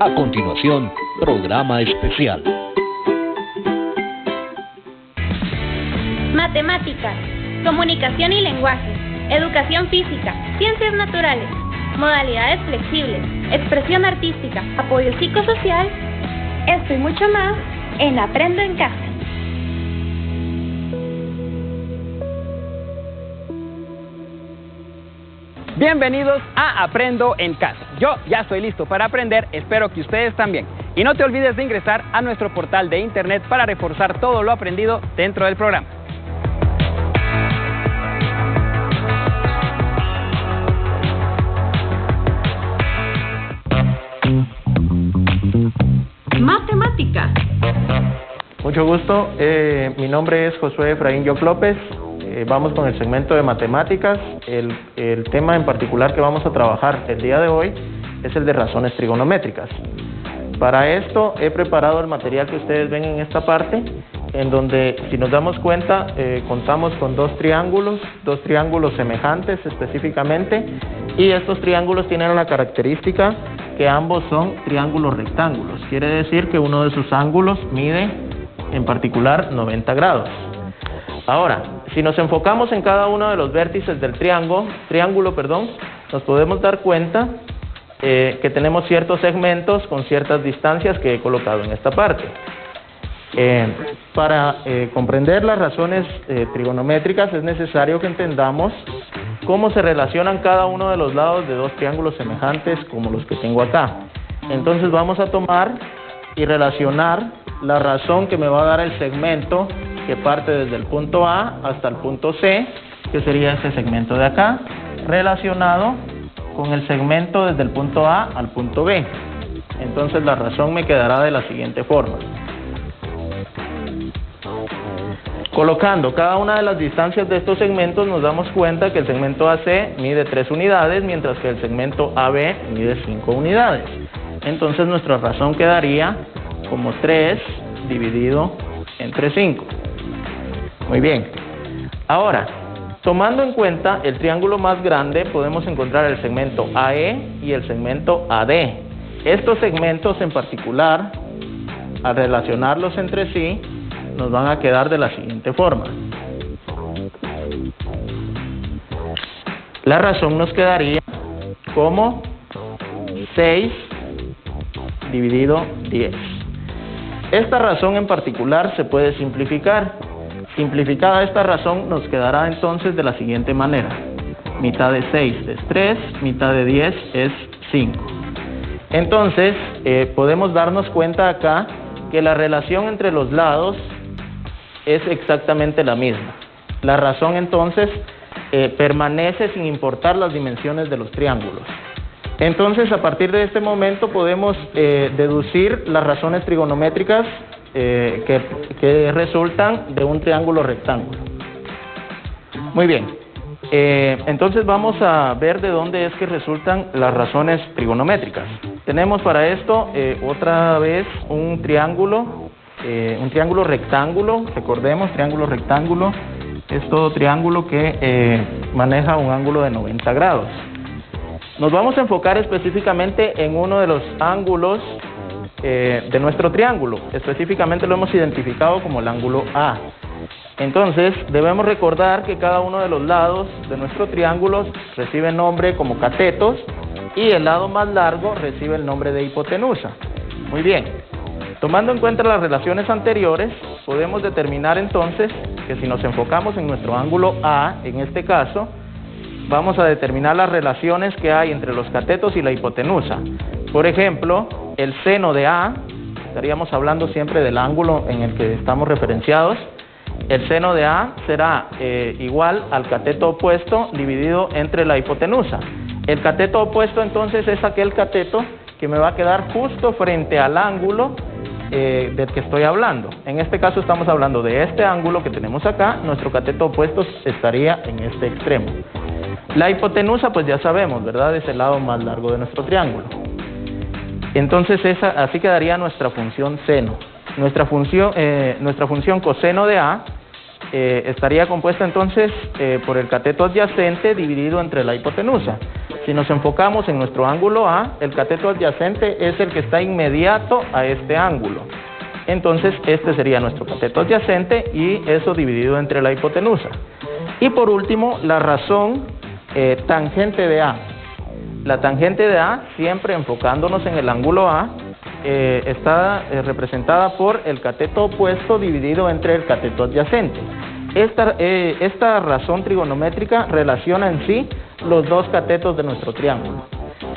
A continuación, programa especial. Matemáticas, comunicación y lenguaje, educación física, ciencias naturales, modalidades flexibles, expresión artística, apoyo psicosocial, esto y mucho más en Aprendo en Casa. Bienvenidos a Aprendo en Casa. Yo ya estoy listo para aprender, espero que ustedes también. Y no te olvides de ingresar a nuestro portal de internet para reforzar todo lo aprendido dentro del programa. Matemáticas. Mucho gusto, mi nombre es Josué Efraín Yoc López. Vamos con el segmento de matemáticas. El tema en particular que vamos a trabajar el día de hoy es el de razones trigonométricas. Para esto he preparado el material que ustedes ven en esta parte, en donde, si nos damos cuenta, contamos con dos triángulos semejantes específicamente, y estos triángulos tienen la característica que ambos son triángulos rectángulos. Quiere decir que uno de sus ángulos mide en particular 90 grados. Ahora, si nos enfocamos en cada uno de los vértices del triángulo, nos podemos dar cuenta que tenemos ciertos segmentos con ciertas distancias que he colocado en esta parte. Para comprender las razones trigonométricas es necesario que entendamos cómo se relacionan cada uno de los lados de dos triángulos semejantes como los que tengo acá. Entonces vamos a tomar y relacionar la razón que me va a dar el segmento que parte desde el punto A hasta el punto C, que sería este segmento de acá, relacionado con el segmento desde el punto A al punto B. Entonces la razón me quedará de la siguiente forma. Colocando cada una de las distancias de estos segmentos, nos damos cuenta que el segmento AC mide 3 unidades, mientras que el segmento AB mide 5 unidades. Entonces nuestra razón quedaría como 3 dividido entre 5. Muy bien. Ahora, tomando en cuenta el triángulo más grande, podemos encontrar el segmento AE y el segmento AD. Estos segmentos en particular, al relacionarlos entre sí, nos van a quedar de la siguiente forma. La razón nos quedaría como 6 dividido 10. Esta razón en particular se puede simplificar. Simplificada esta razón nos quedará entonces de la siguiente manera. Mitad de 6 es 3, mitad de 10 es 5. Entonces, podemos darnos cuenta acá que la relación entre los lados es exactamente la misma. La razón entonces permanece sin importar las dimensiones de los triángulos. Entonces, a partir de este momento podemos deducir las razones trigonométricas que resultan de un triángulo rectángulo. Muy bien, entonces vamos a ver de dónde es que resultan las razones trigonométricas. Tenemos para esto otra vez un triángulo rectángulo. Recordemos, triángulo rectángulo es todo triángulo que maneja un ángulo de 90 grados. Nos vamos a enfocar específicamente en uno de los ángulos de nuestro triángulo. Específicamente lo hemos identificado como el ángulo A. Entonces debemos recordar que cada uno de los lados de nuestro triángulo recibe nombre como catetos y el lado más largo recibe el nombre de hipotenusa. Muy bien, tomando en cuenta las relaciones anteriores, podemos determinar entonces que si nos enfocamos en nuestro ángulo A, en este caso, vamos a determinar las relaciones que hay entre los catetos y la hipotenusa. Por ejemplo, el seno de A, estaríamos hablando siempre del ángulo en el que estamos referenciados. El seno de A será igual al cateto opuesto dividido entre la hipotenusa. El cateto opuesto entonces es aquel cateto que me va a quedar justo frente al ángulo del que estoy hablando. En este caso estamos hablando de este ángulo que tenemos acá. Nuestro cateto opuesto estaría en este extremo. La hipotenusa, pues ya sabemos, ¿verdad? Es el lado más largo de nuestro triángulo. Entonces así quedaría nuestra función seno. Nuestra función coseno de A estaría compuesta entonces por el cateto adyacente dividido entre la hipotenusa. Si nos enfocamos en nuestro ángulo A, el cateto adyacente es el que está inmediato a este ángulo. Entonces, este sería nuestro cateto adyacente y eso dividido entre la hipotenusa. Y por último, la razón tangente de A. La tangente de A, siempre enfocándonos en el ángulo A, está representada por el cateto opuesto dividido entre el cateto adyacente. Esta razón trigonométrica relaciona en sí los dos catetos de nuestro triángulo.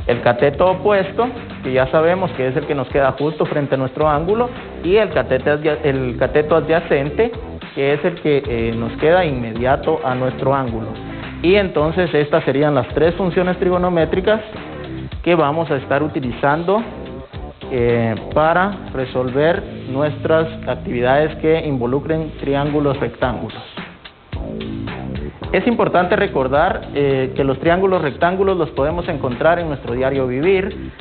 El cateto opuesto, que ya sabemos que es el que nos queda justo frente a nuestro ángulo, y el cateto adyacente, que es el que nos queda inmediato a nuestro ángulo. Y entonces estas serían las tres funciones trigonométricas que vamos a estar utilizando para resolver nuestras actividades que involucren triángulos rectángulos. Es importante recordar que los triángulos rectángulos los podemos encontrar en nuestro diario vivir,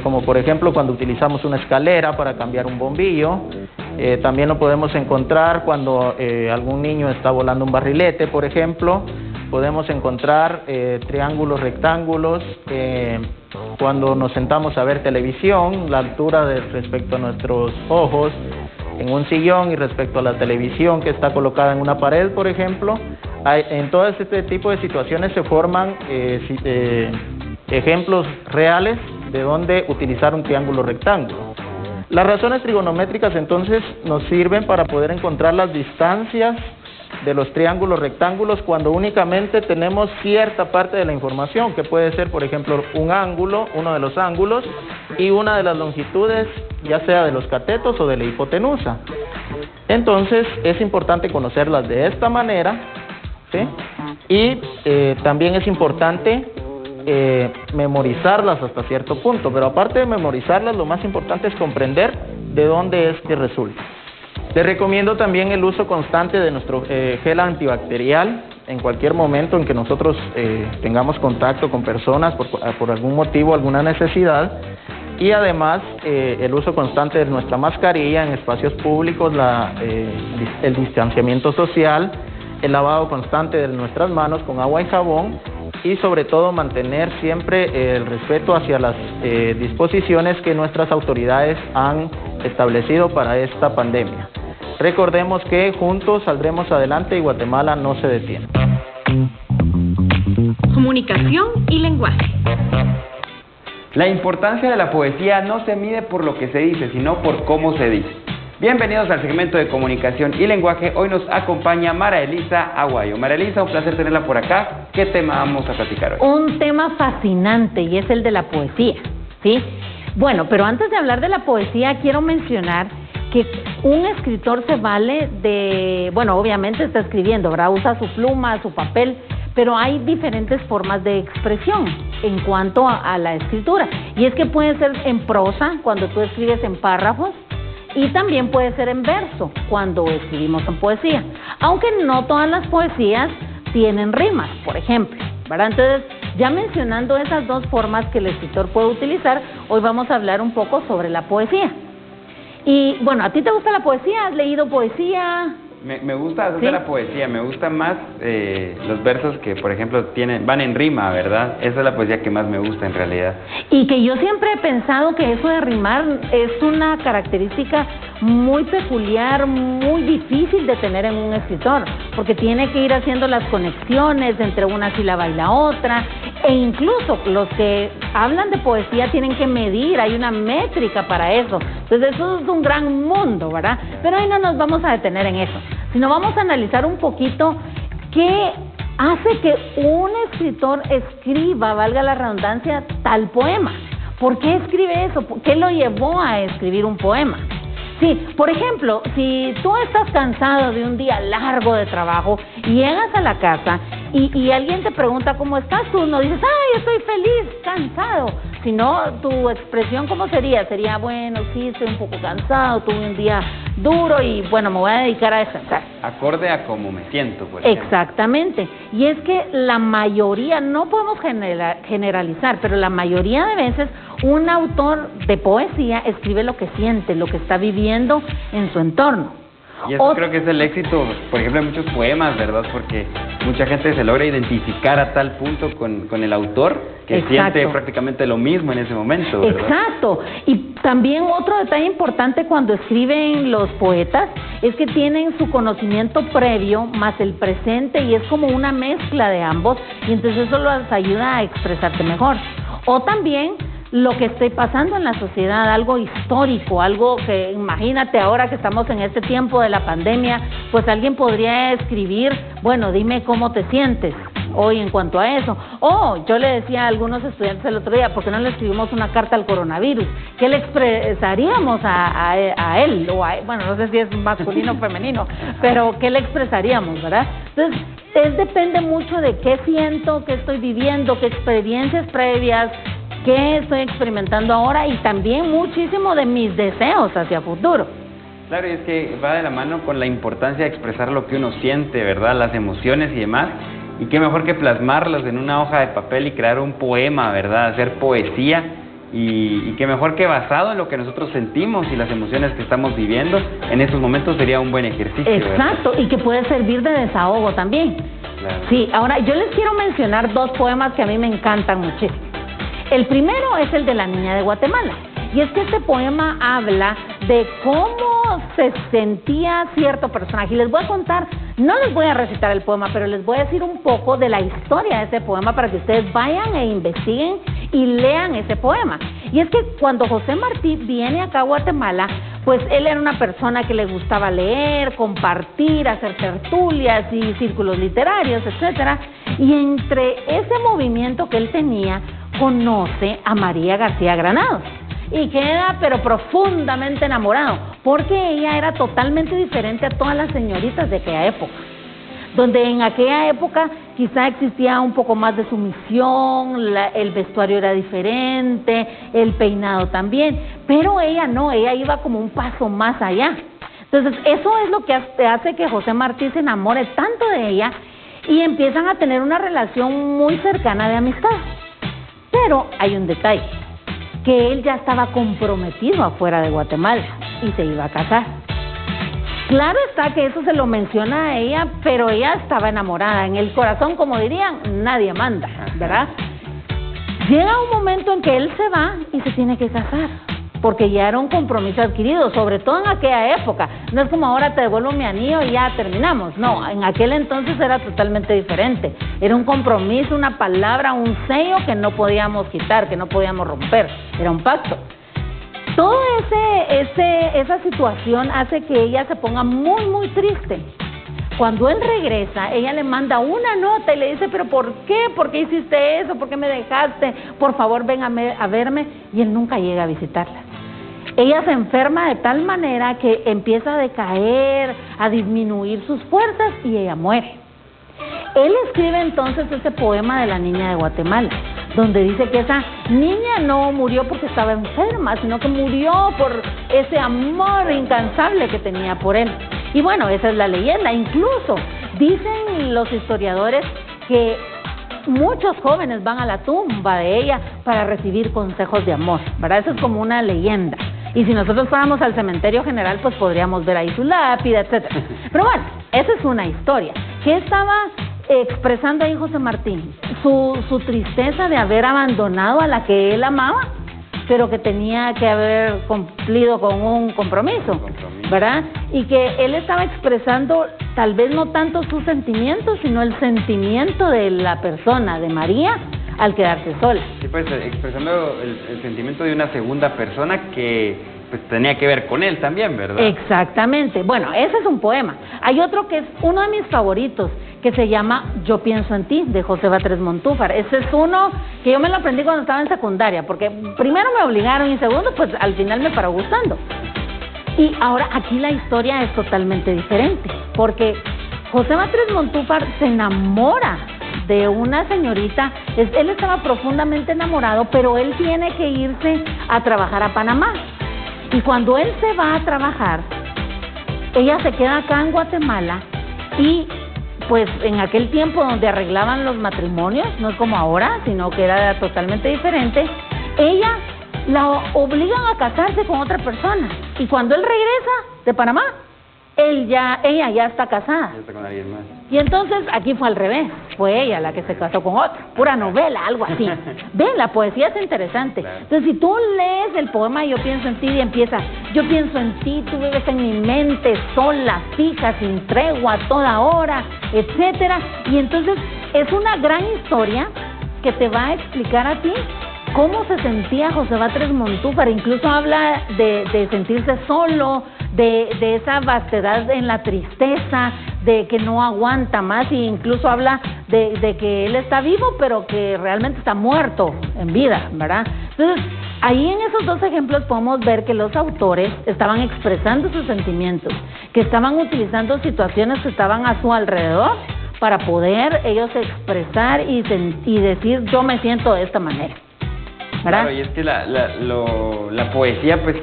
como por ejemplo cuando utilizamos una escalera para cambiar un bombillo. También lo podemos encontrar cuando algún niño está volando un barrilete, por ejemplo. Podemos encontrar triángulos rectángulos cuando nos sentamos a ver televisión, la altura respecto a nuestros ojos en un sillón y respecto a la televisión que está colocada en una pared, por ejemplo. En todo este tipo de situaciones se forman ejemplos reales de dónde utilizar un triángulo rectángulo. Las razones trigonométricas entonces nos sirven para poder encontrar las distancias de los triángulos rectángulos cuando únicamente tenemos cierta parte de la información, que puede ser, por ejemplo, un ángulo, uno de los ángulos, y una de las longitudes, ya sea de los catetos o de la hipotenusa. Entonces, es importante conocerlas de esta manera, ¿sí? Y también es importante memorizarlas hasta cierto punto, pero aparte de memorizarlas, lo más importante es comprender de dónde es que resulta. Les recomiendo también el uso constante de nuestro gel antibacterial en cualquier momento en que nosotros tengamos contacto con personas por algún motivo, alguna necesidad, y además el uso constante de nuestra mascarilla en espacios públicos, el distanciamiento social, el lavado constante de nuestras manos con agua y jabón, y sobre todo mantener siempre el respeto hacia las disposiciones que nuestras autoridades han establecido para esta pandemia. Recordemos que juntos saldremos adelante y Guatemala no se detiene. Comunicación y lenguaje. La importancia de la poesía no se mide por lo que se dice, sino por cómo se dice. Bienvenidos al segmento de comunicación y lenguaje. Hoy nos acompaña Mara Elisa Aguayo. Mara Elisa, un placer tenerla por acá. ¿Qué tema vamos a platicar hoy? Un tema fascinante y es el de la poesía, ¿sí? Bueno, pero antes de hablar de la poesía, quiero mencionar que un escritor se vale de, bueno, obviamente está escribiendo, ¿verdad? Usa su pluma, su papel, pero hay diferentes formas de expresión en cuanto a la escritura. Y es que puede ser en prosa, cuando tú escribes en párrafos, y también puede ser en verso, cuando escribimos en poesía. Aunque no todas las poesías tienen rimas, por ejemplo, ¿verdad? Entonces, ya mencionando esas dos formas que el escritor puede utilizar, hoy vamos a hablar un poco sobre la poesía. Y bueno, ¿a ti te gusta la poesía? ¿Has leído poesía? Me gusta ¿Sí? la poesía, me gustan más los versos que, por ejemplo, van en rima, ¿verdad? Esa es la poesía que más me gusta en realidad. Y que yo siempre he pensado que eso de rimar es una característica muy peculiar, muy difícil de tener en un escritor, porque tiene que ir haciendo las conexiones entre una sílaba y la otra, e incluso los que hablan de poesía tienen que medir, hay una métrica para eso. Entonces eso es un gran mundo, ¿verdad? Pero hoy no nos vamos a detener en eso, sino vamos a analizar un poquito qué hace que un escritor escriba, valga la redundancia, tal poema. ¿Por qué escribe eso? ¿Qué lo llevó a escribir un poema? Sí, por ejemplo, si tú estás cansado de un día largo de trabajo y llegas a la casa y alguien te pregunta cómo estás, tú no dices, ay, estoy feliz, cansado, sino tu expresión, ¿cómo sería? Sería, bueno, sí, estoy un poco cansado, tuve un día duro y bueno, me voy a dedicar a descansar. Acorde a cómo me siento, por ejemplo. Exactamente, y es que la mayoría, no podemos generalizar, pero la mayoría de veces un autor de poesía escribe lo que siente, lo que está viviendo en su entorno. Y eso creo que es el éxito, por ejemplo, de muchos poemas, ¿verdad? Porque mucha gente se logra identificar a tal punto con el autor que siente prácticamente lo mismo en ese momento, ¿verdad? Exacto. Y también otro detalle importante cuando escriben los poetas es que tienen su conocimiento previo más el presente y es como una mezcla de ambos y entonces eso los ayuda a expresarte mejor. O también lo que esté pasando en la sociedad, algo histórico, algo que imagínate ahora que estamos en este tiempo de la pandemia, pues alguien podría escribir, bueno, dime cómo te sientes hoy en cuanto a eso. Yo le decía a algunos estudiantes el otro día, ¿por qué no le escribimos una carta al coronavirus? ¿Qué le expresaríamos a él? Bueno, no sé si es masculino o femenino, pero ¿qué le expresaríamos, verdad? Entonces, depende mucho de qué siento, qué estoy viviendo, qué experiencias previas, qué estoy experimentando ahora y también muchísimo de mis deseos hacia futuro. Claro, y es que va de la mano con la importancia de expresar lo que uno siente, ¿verdad? Las emociones y demás. Y qué mejor que plasmarlos en una hoja de papel y crear un poema, ¿verdad? Hacer poesía. Y qué mejor que basado en lo que nosotros sentimos y las emociones que estamos viviendo, en esos momentos sería un buen ejercicio. Exacto, ¿verdad? Y que puede servir de desahogo también. Claro. Sí, ahora yo les quiero mencionar 2 poemas que a mí me encantan muchísimo. El primero es el de la niña de Guatemala, y es que este poema habla de cómo se sentía cierto personaje. Y les voy a contar, no les voy a recitar el poema, pero les voy a decir un poco de la historia de ese poema para que ustedes vayan e investiguen y lean ese poema. Y es que cuando José Martí viene acá a Guatemala, pues él era una persona que le gustaba leer, compartir, hacer tertulias y círculos literarios, etcétera. Y entre ese movimiento que él tenía, conoce a María García Granados y queda pero profundamente enamorado porque ella era totalmente diferente a todas las señoritas de aquella época, donde en aquella época quizá existía un poco más de sumisión, el vestuario era diferente, el peinado también, pero ella no, ella iba como un paso más allá. Entonces eso es lo que hace que José Martí se enamore tanto de ella y empiezan a tener una relación muy cercana de amistad. Pero hay un detalle, que él ya estaba comprometido afuera de Guatemala y se iba a casar. Claro está que eso se lo menciona a ella, pero ella estaba enamorada. En el corazón, como dirían, nadie manda, ¿verdad? Llega un momento en que él se va y se tiene que casar, porque ya era un compromiso adquirido, sobre todo en aquella época. No es como ahora te devuelvo mi anillo y ya terminamos. No, en aquel entonces era totalmente diferente. Era un compromiso, una palabra, un sello que no podíamos quitar, que no podíamos romper. Era un pacto. Todo esa situación hace que ella se ponga muy, muy triste. Cuando él regresa, ella le manda una nota y le dice, ¿pero por qué? ¿Por qué hiciste eso? ¿Por qué me dejaste? Por favor, ven a verme. Y él nunca llega a visitarla. Ella se enferma de tal manera que empieza a decaer, a disminuir sus fuerzas y ella muere. Él escribe entonces ese poema de la niña de Guatemala, donde dice que esa niña no murió porque estaba enferma, sino que murió por ese amor incansable que tenía por él. Y bueno, esa es la leyenda. Incluso dicen los historiadores que muchos jóvenes van a la tumba de ella para recibir consejos de amor, ¿verdad? Eso es como una leyenda. Y si nosotros fuéramos al cementerio general, pues podríamos ver ahí su lápida, etcétera. Pero bueno, esa es una historia. ¿Qué estaba expresando ahí José Martín? Su tristeza de haber abandonado a la que él amaba, pero que tenía que haber cumplido con un compromiso, ¿verdad? Y que él estaba expresando tal vez no tanto sus sentimientos, sino el sentimiento de la persona, de María, al quedarse sola. Sí, pues expresando el sentimiento de una segunda persona que pues tenía que ver con él también, ¿verdad? Exactamente. Bueno, ese es un poema. Hay otro que es uno de mis favoritos, que se llama Yo pienso en ti, de José Batres Montúfar. Ese es uno que yo me lo aprendí cuando estaba en secundaria, porque primero me obligaron y segundo, pues al final me paró gustando. Y ahora aquí la historia es totalmente diferente, porque José Batres Montúfar se enamora de una señorita. Él estaba profundamente enamorado, pero él tiene que irse a trabajar a Panamá. Y cuando él se va a trabajar, ella se queda acá en Guatemala y pues en aquel tiempo donde arreglaban los matrimonios, no es como ahora, sino que era totalmente diferente, ella la obligan a casarse con otra persona. Y cuando él regresa de Panamá, ella ya está casada. Ya está con alguien más. Y entonces aquí fue al revés, fue ella la que se casó con otro, pura novela, algo así. Ven, la poesía es interesante. Claro. Entonces, si tú lees el poema Yo pienso en ti y empieza, yo pienso en ti, tú vives en mi mente, sola, fija, sin tregua, a toda hora, etcétera. Y entonces es una gran historia que te va a explicar a ti cómo se sentía José Batres Montúfar. Incluso habla de sentirse solo, de esa vastedad en la tristeza, de que no aguanta más, e incluso habla de que él está vivo, pero que realmente está muerto en vida, ¿verdad? Entonces, ahí en esos dos ejemplos podemos ver que los autores estaban expresando sus sentimientos, que estaban utilizando situaciones que estaban a su alrededor para poder ellos expresar y decir, yo me siento de esta manera, ¿verdad? Claro, y es que la poesía, pues,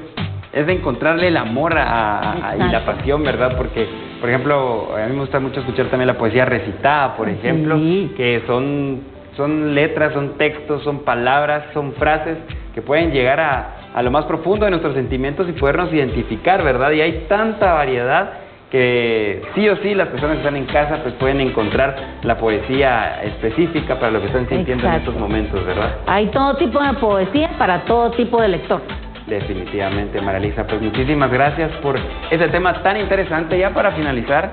es de encontrarle el amor y la pasión, ¿verdad? Porque, por ejemplo, a mí me gusta mucho escuchar también la poesía recitada, por ejemplo, que son letras, son textos, son palabras, son frases que pueden llegar a lo más profundo de nuestros sentimientos y podernos identificar, ¿verdad? Y hay tanta variedad que sí o sí las personas que están en casa pues pueden encontrar la poesía específica para lo que están sintiendo en estos momentos, ¿verdad? Hay todo tipo de poesía para todo tipo de lector. Definitivamente, María Elisa, pues muchísimas gracias por ese tema tan interesante. Ya para finalizar,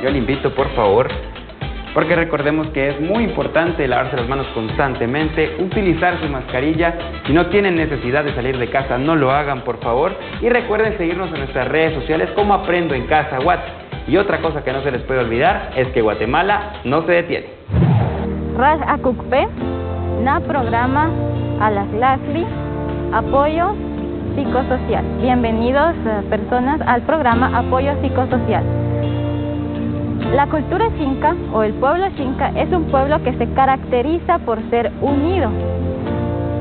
yo le invito, por favor, porque recordemos que es muy importante lavarse las manos constantemente, utilizar su mascarilla. Si no tienen necesidad de salir de casa, no lo hagan, por favor. Y recuerden seguirnos en nuestras redes sociales como Aprendo en Casa Guat. Y otra cosa que no se les puede olvidar es que Guatemala no se detiene. Raj Akukpe, na programa a las Lasli, apoyo psicosocial. Bienvenidos personas al programa Apoyo Psicosocial. La cultura xinca o el pueblo xinca es un pueblo que se caracteriza por ser unido.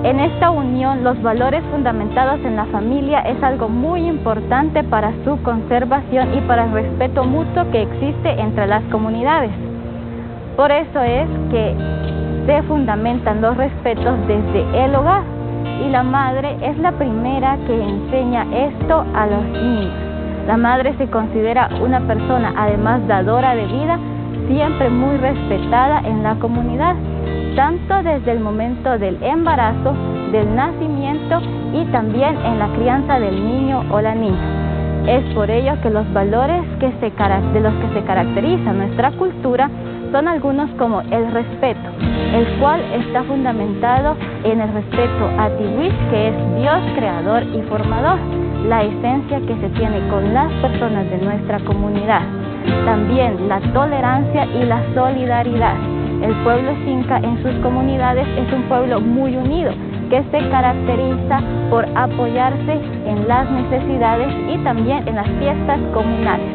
En esta unión, los valores fundamentados en la familia es algo muy importante para su conservación y para el respeto mutuo que existe entre las comunidades. Por eso es que se fundamentan los respetos desde el hogar y la madre es la primera que enseña esto a los niños. La madre se considera una persona, además dadora de vida, siempre muy respetada en la comunidad, tanto desde el momento del embarazo, del nacimiento y también en la crianza del niño o la niña. Es por ello que los valores de los que se caracteriza nuestra cultura son algunos como el respeto, el cual está fundamentado en el respeto a Tiwish, que es Dios creador y formador, la esencia que se tiene con las personas de nuestra comunidad. También la tolerancia y la solidaridad. El pueblo xinca en sus comunidades es un pueblo muy unido, que se caracteriza por apoyarse en las necesidades y también en las fiestas comunales.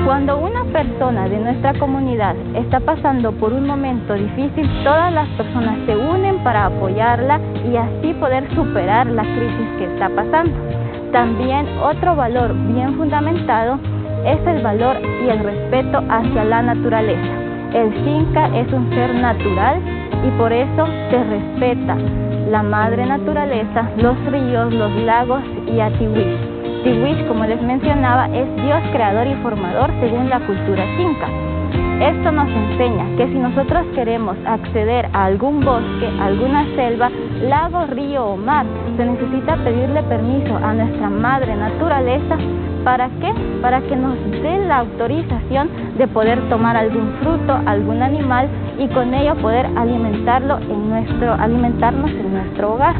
Cuando una persona de nuestra comunidad está pasando por un momento difícil, todas las personas se unen para apoyarla y así poder superar la crisis que está pasando. También otro valor bien fundamentado es el valor y el respeto hacia la naturaleza. El xinca es un ser natural y por eso se respeta la madre naturaleza, los ríos, los lagos y a Tiwish. Tiwish, como les mencionaba, es Dios creador y formador según la cultura xinca. Esto nos enseña que si nosotros queremos acceder a algún bosque, alguna selva, lago, río o mar, se necesita pedirle permiso a nuestra madre naturaleza. ¿Para qué? Para que nos dé la autorización de poder tomar algún fruto, algún animal y con ello poder alimentarnos en nuestro hogar.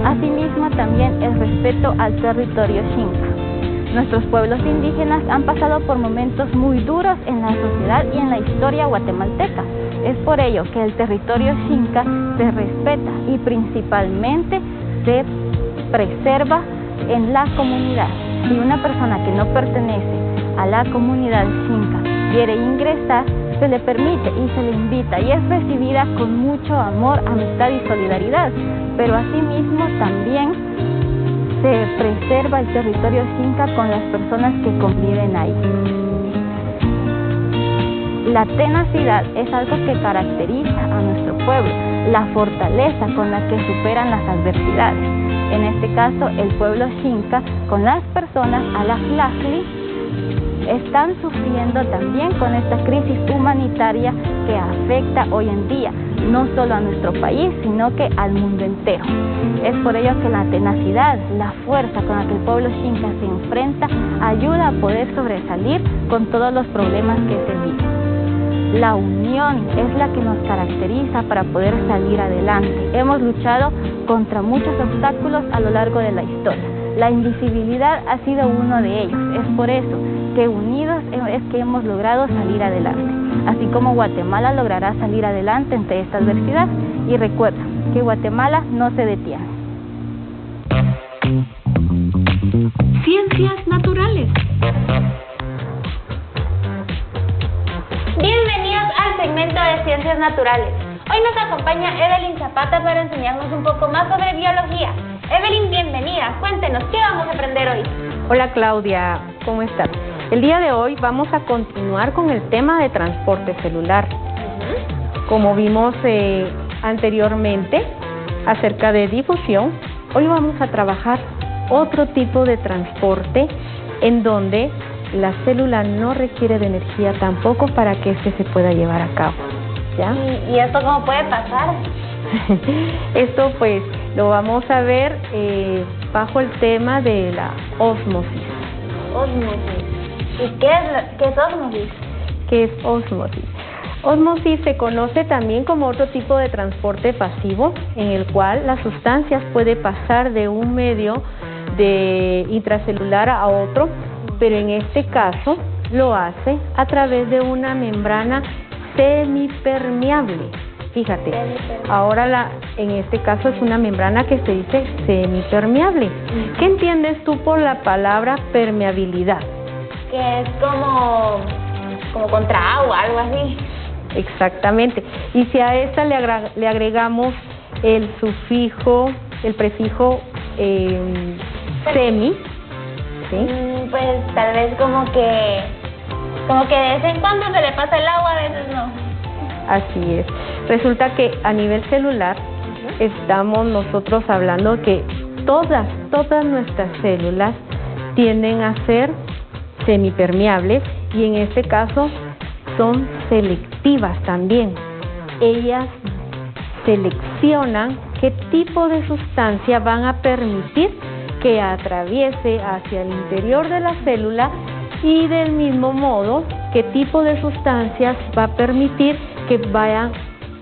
Asimismo, también el respeto al territorio xinca. Nuestros pueblos indígenas han pasado por momentos muy duros en la sociedad y en la historia guatemalteca. Es por ello que el territorio xinca se respeta y principalmente se preserva en la comunidad. Si una persona que no pertenece a la comunidad xinca quiere ingresar, se le permite y se le invita y es recibida con mucho amor, amistad y solidaridad. Pero asimismo también se preserva el territorio xinca con las personas que conviven ahí. La tenacidad es algo que caracteriza a nuestro pueblo, la fortaleza con la que superan las adversidades. en este caso el pueblo Xinca, con las personas Alaxlaxli, están sufriendo también con esta crisis humanitaria que afecta hoy en día, no solo a nuestro país, sino que al mundo entero. Es por ello que la tenacidad, la fuerza con la que el pueblo Xinca se enfrenta, ayuda a poder sobresalir con todos los problemas que se viven. La unión es la que nos caracteriza para poder salir adelante. Hemos luchado contra muchos obstáculos a lo largo de la historia. La invisibilidad ha sido uno de ellos. Es por eso que unidos es que hemos logrado salir adelante. Así como Guatemala logrará salir adelante ante esta adversidad. Y recuerda que Guatemala no se detiene. Ciencias naturales. Bienvenidos al segmento de Ciencias Naturales. Hoy nos acompaña Evelyn Zapata para enseñarnos un poco más sobre biología. Evelyn, bienvenida. Cuéntenos, ¿qué vamos a aprender hoy? Hola Claudia, ¿cómo estás? El día de hoy vamos a continuar con el tema de transporte celular. Como vimos anteriormente acerca de difusión, hoy vamos a trabajar otro tipo de transporte en donde la célula no requiere de energía tampoco para que este se pueda llevar a cabo. ¿Ya? ¿Y esto cómo puede pasar? Esto pues lo vamos a ver bajo el tema de la ósmosis. Ósmosis. ¿Y qué es ósmosis? ¿Qué es ósmosis? Ósmosis se conoce también como otro tipo de transporte pasivo en el cual las sustancias pueden pasar de un medio de intracelular a otro, pero en este caso lo hace a través de una membrana semipermeable. Fíjate, ahora en este caso es una membrana que se dice semipermeable. ¿Qué entiendes tú por la palabra permeabilidad? Que es como contra agua, algo así. Exactamente. Y si a esta le agregamos el sufijo, el prefijo semi, ¿sí? Pues tal vez como que de vez en cuando se le pasa el agua, a veces no. Así es. Resulta que a nivel celular estamos nosotros hablando que todas nuestras células tienden a ser semipermeables y en este caso son selectivas también. Ellas seleccionan qué tipo de sustancia van a permitir que atraviese hacia el interior de la célula y del mismo modo qué tipo de sustancias va a permitir que vayan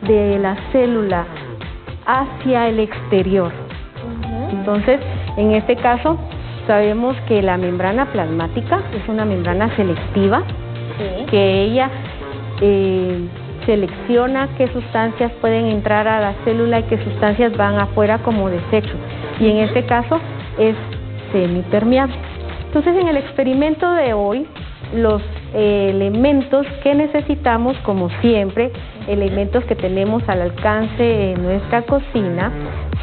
de la célula hacia el exterior. Entonces, en este caso, sabemos que la membrana plasmática es una membrana selectiva, que ella selecciona qué sustancias pueden entrar a la célula y qué sustancias van afuera como desecho. Y en este caso es semipermeable. Entonces, en el experimento de hoy, los elementos que necesitamos, como siempre, elementos que tenemos al alcance en nuestra cocina,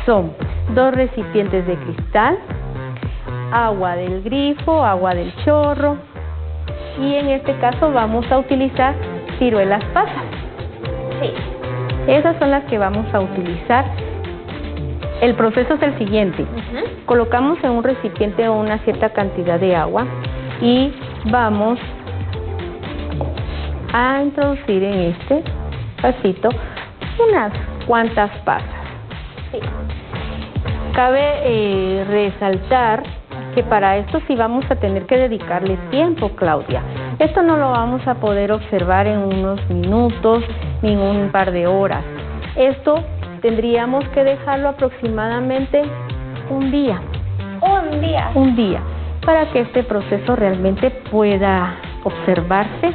son 2 recipientes de cristal, agua del grifo, agua del chorro, y en este caso vamos a utilizar ciruelas pasas. Sí. Esas son las que vamos a utilizar. El proceso es el siguiente. Colocamos en un recipiente una cierta cantidad de agua y vamos a introducir en este vasito unas cuantas pasas. Sí. Cabe resaltar que para esto sí vamos a tener que dedicarle tiempo, Claudia. Esto no lo vamos a poder observar en unos minutos ni en un par de horas. Esto tendríamos que dejarlo aproximadamente un día. Un día, para que este proceso realmente pueda observarse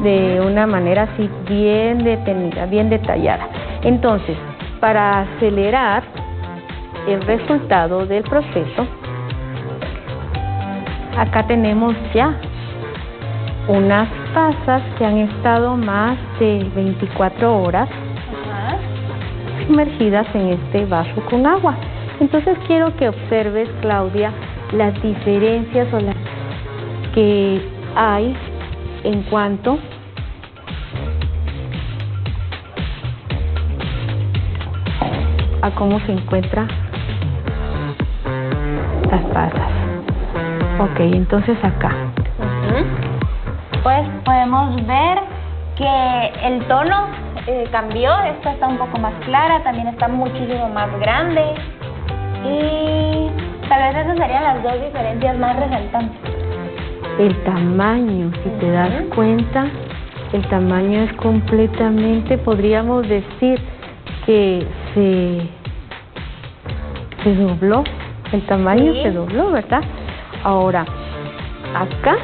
de una manera así bien detenida, bien detallada. Entonces, para acelerar el resultado del proceso, acá tenemos ya unas pasas que han estado más de 24 horas sumergidas en este vaso con agua. Entonces quiero que observes, Claudia, las diferencias o las que hay en cuanto a cómo se encuentra las pasas. Ok, entonces acá. Pues podemos ver que el tono cambió, esta está un poco más clara, también está muchísimo más grande y tal vez esas serían las dos diferencias más resaltantes. El tamaño, si te das cuenta, el tamaño es completamente, podríamos decir que se dobló, el tamaño se dobló, ¿verdad? Ahora, acá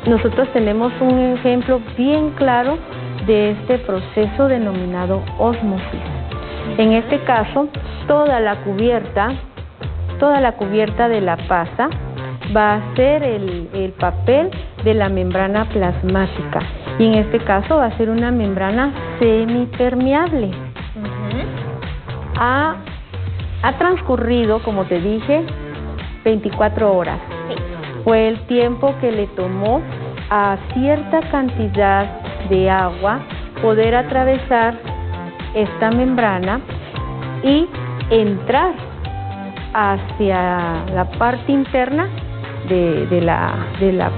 nosotros tenemos un ejemplo bien claro de este proceso denominado ósmosis. En este caso, toda la cubierta de la pasa va a ser el papel de la membrana plasmática y en este caso va a ser una membrana semipermeable. Ha transcurrido, como te dije, 24 horas. Fue el tiempo que le tomó a cierta cantidad de agua poder atravesar esta membrana y entrar hacia la parte interna de la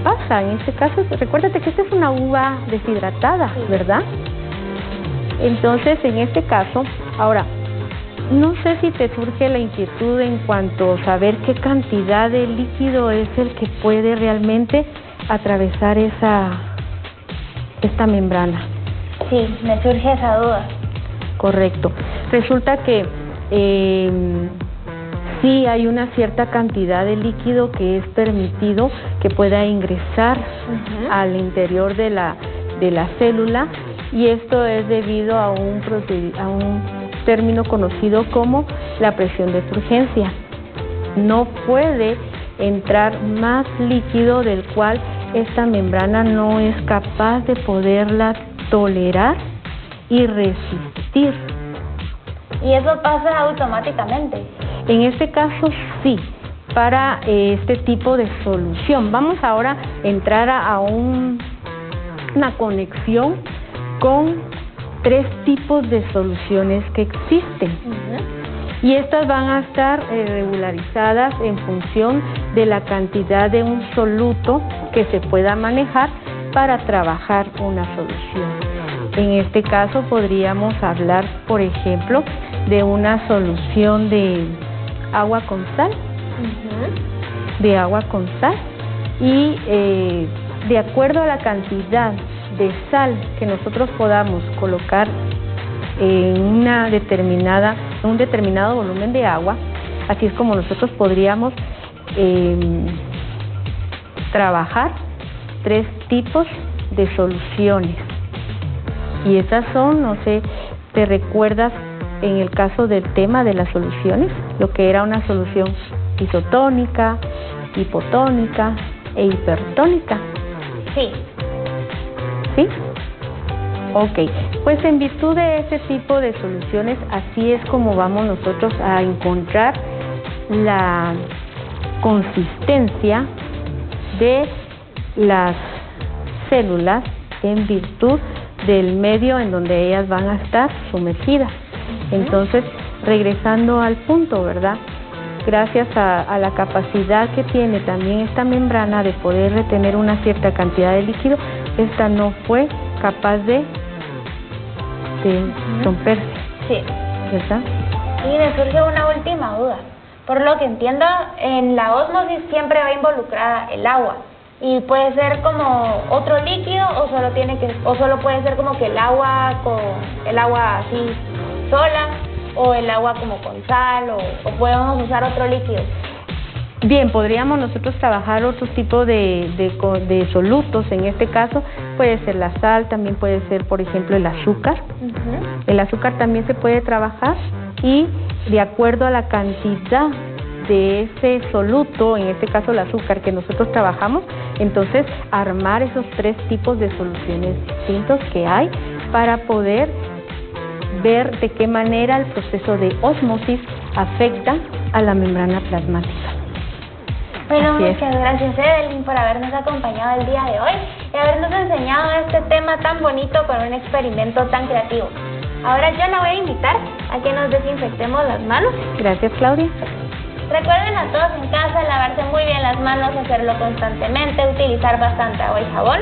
pasa. En este caso, recuérdate que esta es una uva deshidratada, ¿verdad? Entonces, en este caso, ahora, no sé si te surge la inquietud en cuanto a saber qué cantidad de líquido es el que puede realmente atravesar esta membrana. Sí, me surge esa duda. Correcto. Resulta que sí hay una cierta cantidad de líquido que es permitido que pueda ingresar al interior de la célula y esto es debido a un término conocido como la presión de turgencia. No puede entrar más líquido del cual esta membrana no es capaz de poderla tolerar y resistir. ¿Y eso pasa automáticamente? En este caso sí, para este tipo de solución. Vamos ahora a entrar a una conexión con 3 tipos de soluciones que existen. Y estas van a estar regularizadas en función de la cantidad de un soluto que se pueda manejar para trabajar una solución. En este caso podríamos hablar, por ejemplo, de una solución de agua con sal, y de acuerdo a la cantidad de sal que nosotros podamos colocar en un determinado volumen de agua, así es como nosotros podríamos trabajar 3 tipos de soluciones. Y esas son, no sé, ¿te recuerdas en el caso del tema de las soluciones? Lo que era una solución isotónica, hipotónica e hipertónica. Sí. ¿Sí? Ok, pues en virtud de ese tipo de soluciones, así es como vamos nosotros a encontrar la consistencia de las células en virtud del medio en donde ellas van a estar sumergidas. Entonces, regresando al punto, ¿verdad? Gracias a la capacidad que tiene también esta membrana de poder retener una cierta cantidad de líquido, esta no fue capaz de romperse. Sí. ¿Verdad? Y me surge una última duda. Por lo que entiendo, en la ósmosis siempre va involucrada el agua. Y puede ser como otro líquido o solo puede ser como que el agua así sola o el agua como con sal o podemos usar otro líquido. Bien, podríamos nosotros trabajar otro tipo de solutos. En este caso puede ser la sal, también puede ser, por ejemplo, el azúcar. El azúcar también se puede trabajar y de acuerdo a la cantidad de ese soluto, en este caso el azúcar que nosotros trabajamos, entonces armar esos 3 tipos de soluciones distintos que hay para poder ver de qué manera el proceso de ósmosis afecta a la membrana plasmática. Bueno, muchas gracias, Evelyn, por habernos acompañado el día de hoy y habernos enseñado este tema tan bonito con un experimento tan creativo. Ahora yo la voy a invitar a que nos desinfectemos las manos. Gracias, Claudia. Recuerden a todos en casa lavarse muy bien las manos, hacerlo constantemente, utilizar bastante agua y jabón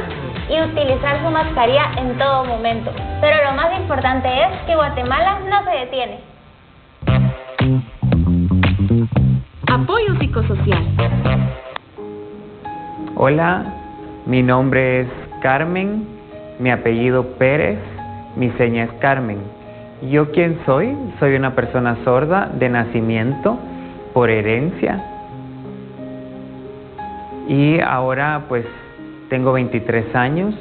y utilizar su mascarilla en todo momento. Pero lo más importante es que Guatemala no se detiene. Apoyo psicosocial. Hola, mi nombre es Carmen, mi apellido Pérez, mi seña es Carmen. ¿Yo quién soy? Soy una persona sorda de nacimiento, por herencia. Y ahora pues tengo 23 años.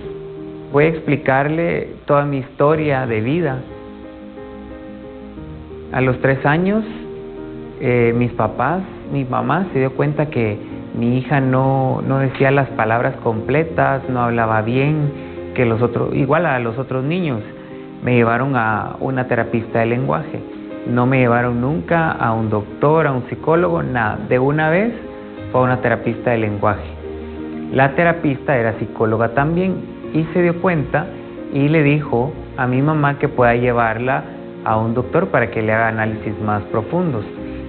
Voy a explicarle toda mi historia de vida. A los 3 años, mi mamá se dio cuenta que mi hija no decía las palabras completas, no hablaba bien, igual a los otros niños. Me llevaron a una terapista de lenguaje. No me llevaron nunca a un doctor, a un psicólogo, nada. De una vez fue a una terapista de lenguaje. La terapista era psicóloga también y se dio cuenta y le dijo a mi mamá que pueda llevarla a un doctor para que le haga análisis más profundos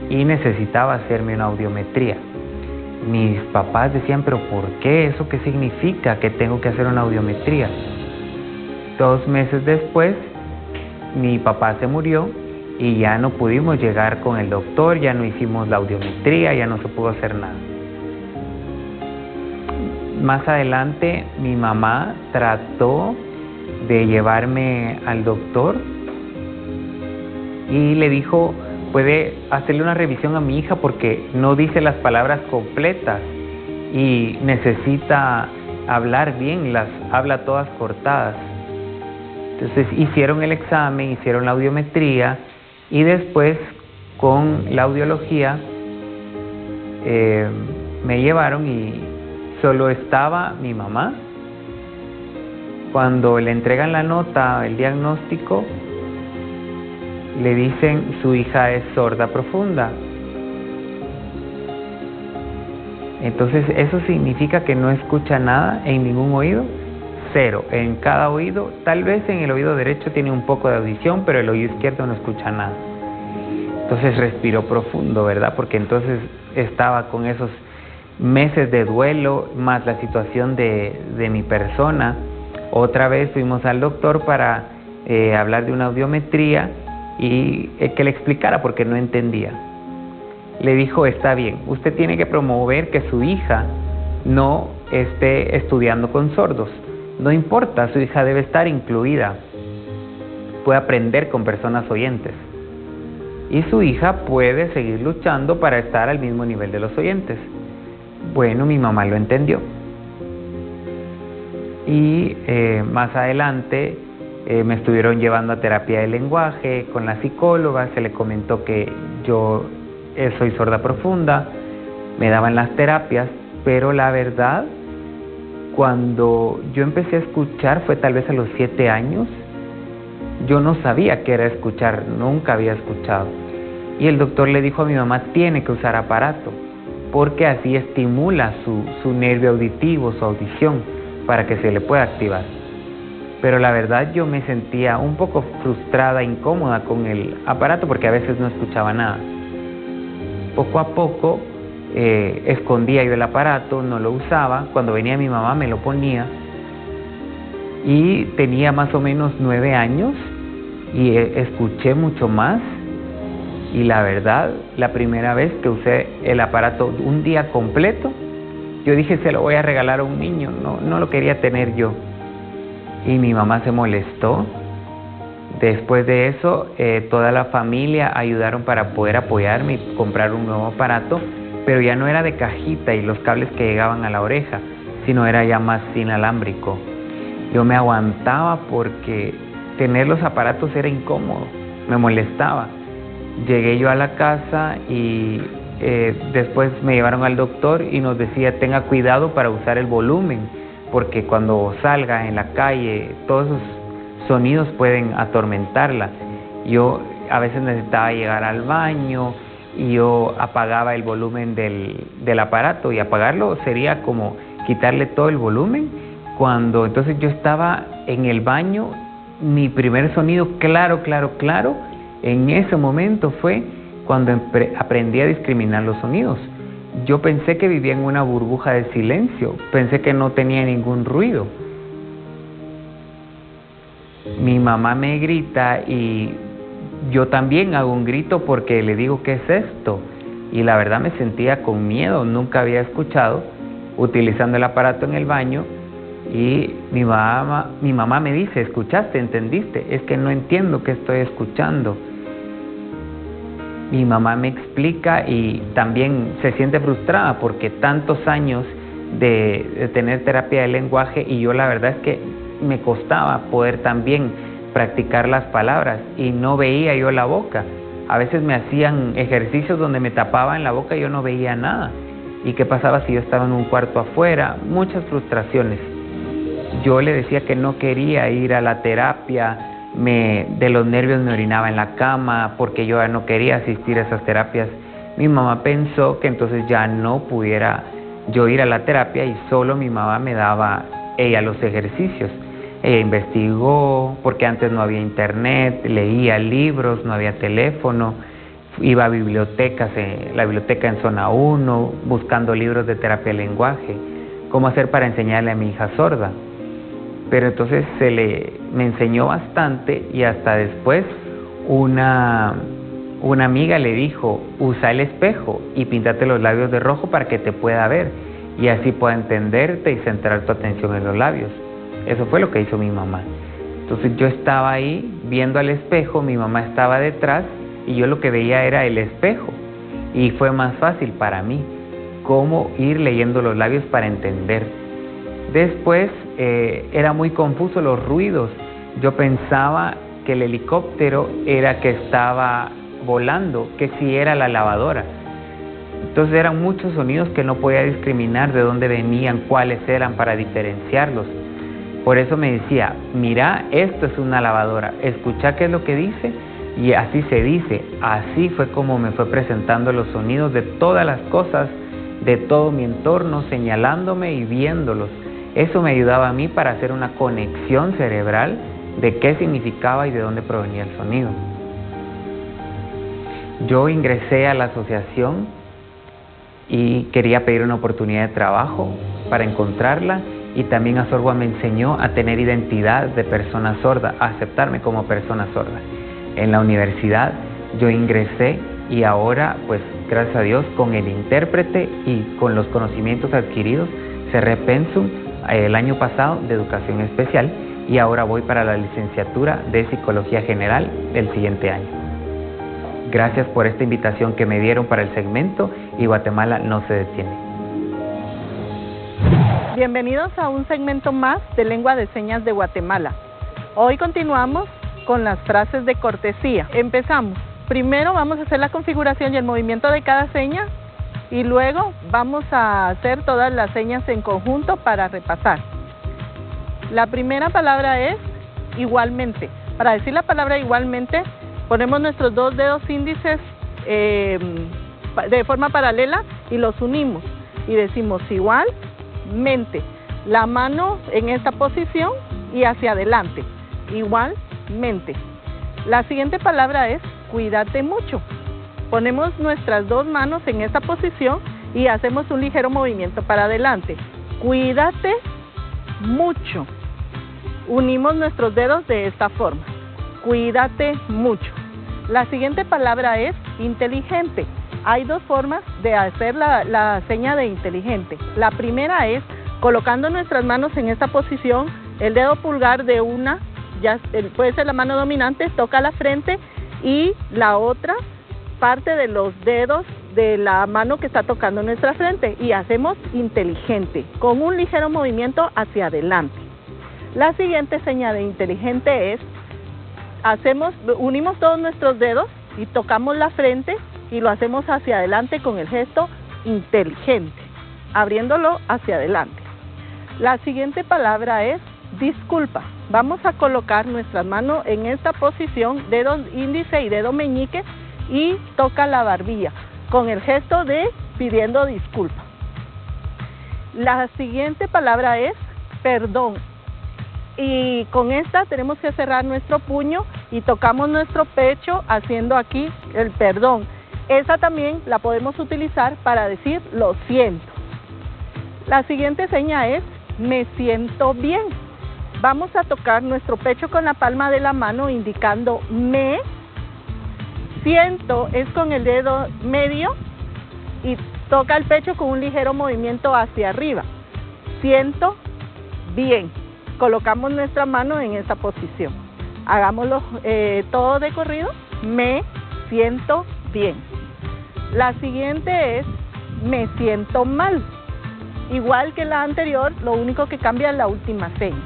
y necesitaba hacerme una audiometría. Mis papás decían, ¿pero por qué? ¿Eso qué significa que tengo que hacer una audiometría? 2 meses después, mi papá se murió y ya no pudimos llegar con el doctor, ya no hicimos la audiometría, ya no se pudo hacer nada. Más adelante, mi mamá trató de llevarme al doctor y le dijo, puede hacerle una revisión a mi hija porque no dice las palabras completas y necesita hablar bien, las habla todas cortadas. Entonces hicieron el examen, hicieron la audiometría y después con la audiología me llevaron y solo estaba mi mamá. Cuando le entregan la nota, el diagnóstico, le dicen su hija es sorda profunda. Entonces eso significa que no escucha nada en ningún oído. 0 en cada oído, tal vez en el oído derecho tiene un poco de audición, pero el oído izquierdo no escucha nada. Entonces respiró profundo, ¿verdad? Porque entonces estaba con esos meses de duelo, más la situación de mi persona. Otra vez fuimos al doctor para hablar de una audiometría y que le explicara porque no entendía. Le dijo, está bien, usted tiene que promover que su hija no esté estudiando con sordos. No importa, su hija debe estar incluida, puede aprender con personas oyentes. Y su hija puede seguir luchando para estar al mismo nivel de los oyentes. Bueno, mi mamá lo entendió. Y más adelante me estuvieron llevando a terapia de lenguaje con la psicóloga, se le comentó que yo soy sorda profunda, me daban las terapias, pero la verdad, cuando yo empecé a escuchar fue tal vez a los 7 años. Yo no sabía qué era escuchar, nunca había escuchado. Y el doctor le dijo a mi mamá, tiene que usar aparato, porque así estimula su nervio auditivo, su audición, para que se le pueda activar. Pero la verdad yo me sentía un poco frustrada, incómoda con el aparato, porque a veces no escuchaba nada. Poco a poco escondía yo el aparato, no lo usaba. Cuando venía mi mamá me lo ponía y tenía más o menos 9 años y escuché mucho más. Y la verdad, la primera vez que usé el aparato un día completo, yo dije, se lo voy a regalar a un niño, no lo quería tener yo. Y mi mamá se molestó. Después de eso, toda la familia ayudaron para poder apoyarme y comprar un nuevo aparato, pero ya no era de cajita y los cables que llegaban a la oreja, sino era ya más inalámbrico. Yo me aguantaba porque tener los aparatos era incómodo, me molestaba. Llegué yo a la casa y después me llevaron al doctor y nos decía, tenga cuidado para usar el volumen, porque cuando salga en la calle, todos esos sonidos pueden atormentarla. Yo a veces necesitaba llegar al baño y yo apagaba el volumen del aparato, y apagarlo sería como quitarle todo el volumen. Cuando entonces yo estaba en el baño, mi primer sonido claro, en ese momento fue cuando aprendí a discriminar los sonidos. Yo pensé que vivía en una burbuja de silencio, pensé que no tenía ningún ruido. Mi mamá me grita y yo también hago un grito porque le digo, ¿qué es esto? Y la verdad me sentía con miedo, nunca había escuchado, utilizando el aparato en el baño, y mi mamá me dice, ¿escuchaste? ¿Entendiste? Es que no entiendo qué estoy escuchando. Mi mamá me explica y también se siente frustrada porque tantos años de tener terapia de lenguaje, y yo la verdad es que me costaba poder también practicar las palabras y no veía yo la boca. A veces me hacían ejercicios donde me tapaban la boca y yo no veía nada. ¿Y qué pasaba si yo estaba en un cuarto afuera? Muchas frustraciones. Yo le decía que no quería ir a la terapia, de los nervios me orinaba en la cama porque yo ya no quería asistir a esas terapias. Mi mamá pensó que entonces ya no pudiera yo ir a la terapia y solo mi mamá me daba ella los ejercicios. Ella investigó, porque antes no había internet, leía libros, no había teléfono, iba a bibliotecas, la biblioteca en zona 1, buscando libros de terapia de lenguaje, cómo hacer para enseñarle a mi hija sorda. Pero entonces me enseñó bastante, y hasta después una amiga le dijo, usa el espejo y píntate los labios de rojo para que te pueda ver y así pueda entenderte y centrar tu atención en los labios. Eso fue lo que hizo mi mamá. Entonces yo estaba ahí viendo al espejo, mi mamá estaba detrás y yo lo que veía era el espejo, y fue más fácil para mí cómo ir leyendo los labios para entender. Después era muy confuso los ruidos. Yo pensaba que el helicóptero era que estaba volando, que sí era la lavadora. Entonces eran muchos sonidos que no podía discriminar de dónde venían, cuáles eran para diferenciarlos. Por eso me decía, mira, esto es una lavadora, escucha qué es lo que dice, y así se dice. Así fue como me fue presentando los sonidos de todas las cosas, de todo mi entorno, señalándome y viéndolos. Eso me ayudaba a mí para hacer una conexión cerebral de qué significaba y de dónde provenía el sonido. Yo ingresé a la asociación y quería pedir una oportunidad de trabajo para encontrarla, y también Azorgua me enseñó a tener identidad de persona sorda, a aceptarme como persona sorda. En la universidad yo ingresé y ahora, pues gracias a Dios, con el intérprete y con los conocimientos adquiridos, cerré pensum el año pasado de educación especial, y ahora voy para la licenciatura de psicología general el siguiente año. Gracias por esta invitación que me dieron para el segmento, y Guatemala no se detiene. Bienvenidos a un segmento más de Lengua de Señas de Guatemala. Hoy continuamos con las frases de cortesía. Empezamos. Primero vamos a hacer la configuración y el movimiento de cada seña, y luego vamos a hacer todas las señas en conjunto para repasar. La primera palabra es igualmente. Para decir la palabra igualmente, ponemos nuestros dos dedos índices de forma paralela y los unimos y decimos igualmente. La mano en esta posición y hacia adelante, igualmente. La siguiente palabra es cuídate mucho. Ponemos nuestras dos manos en esta posición y hacemos un ligero movimiento para adelante. Cuídate mucho. Unimos nuestros dedos de esta forma. Cuídate mucho. La siguiente palabra es inteligente. Hay dos formas de hacer la seña de inteligente. La primera es colocando nuestras manos en esta posición, el dedo pulgar de una, puede ser la mano dominante, toca la frente, y la otra parte de los dedos de la mano que está tocando nuestra frente, y hacemos inteligente, con un ligero movimiento hacia adelante. La siguiente seña de inteligente es, unimos todos nuestros dedos y tocamos la frente y lo hacemos hacia adelante con el gesto inteligente, abriéndolo hacia adelante. La siguiente palabra es disculpa. Vamos a colocar nuestras manos en esta posición, dedo índice y dedo meñique, y toca la barbilla con el gesto de pidiendo disculpa. La siguiente palabra es perdón, y con esta tenemos que cerrar nuestro puño y tocamos nuestro pecho haciendo aquí el perdón. Esa también la podemos utilizar para decir lo siento. La siguiente seña es me siento bien. Vamos a tocar nuestro pecho con la palma de la mano indicando me. Siento es con el dedo medio y toca el pecho con un ligero movimiento hacia arriba. Siento bien. Colocamos nuestra mano en esa posición. Hagámoslo todo de corrido. Me siento bien. La siguiente es me siento mal. Igual que la anterior, lo único que cambia es la última seña.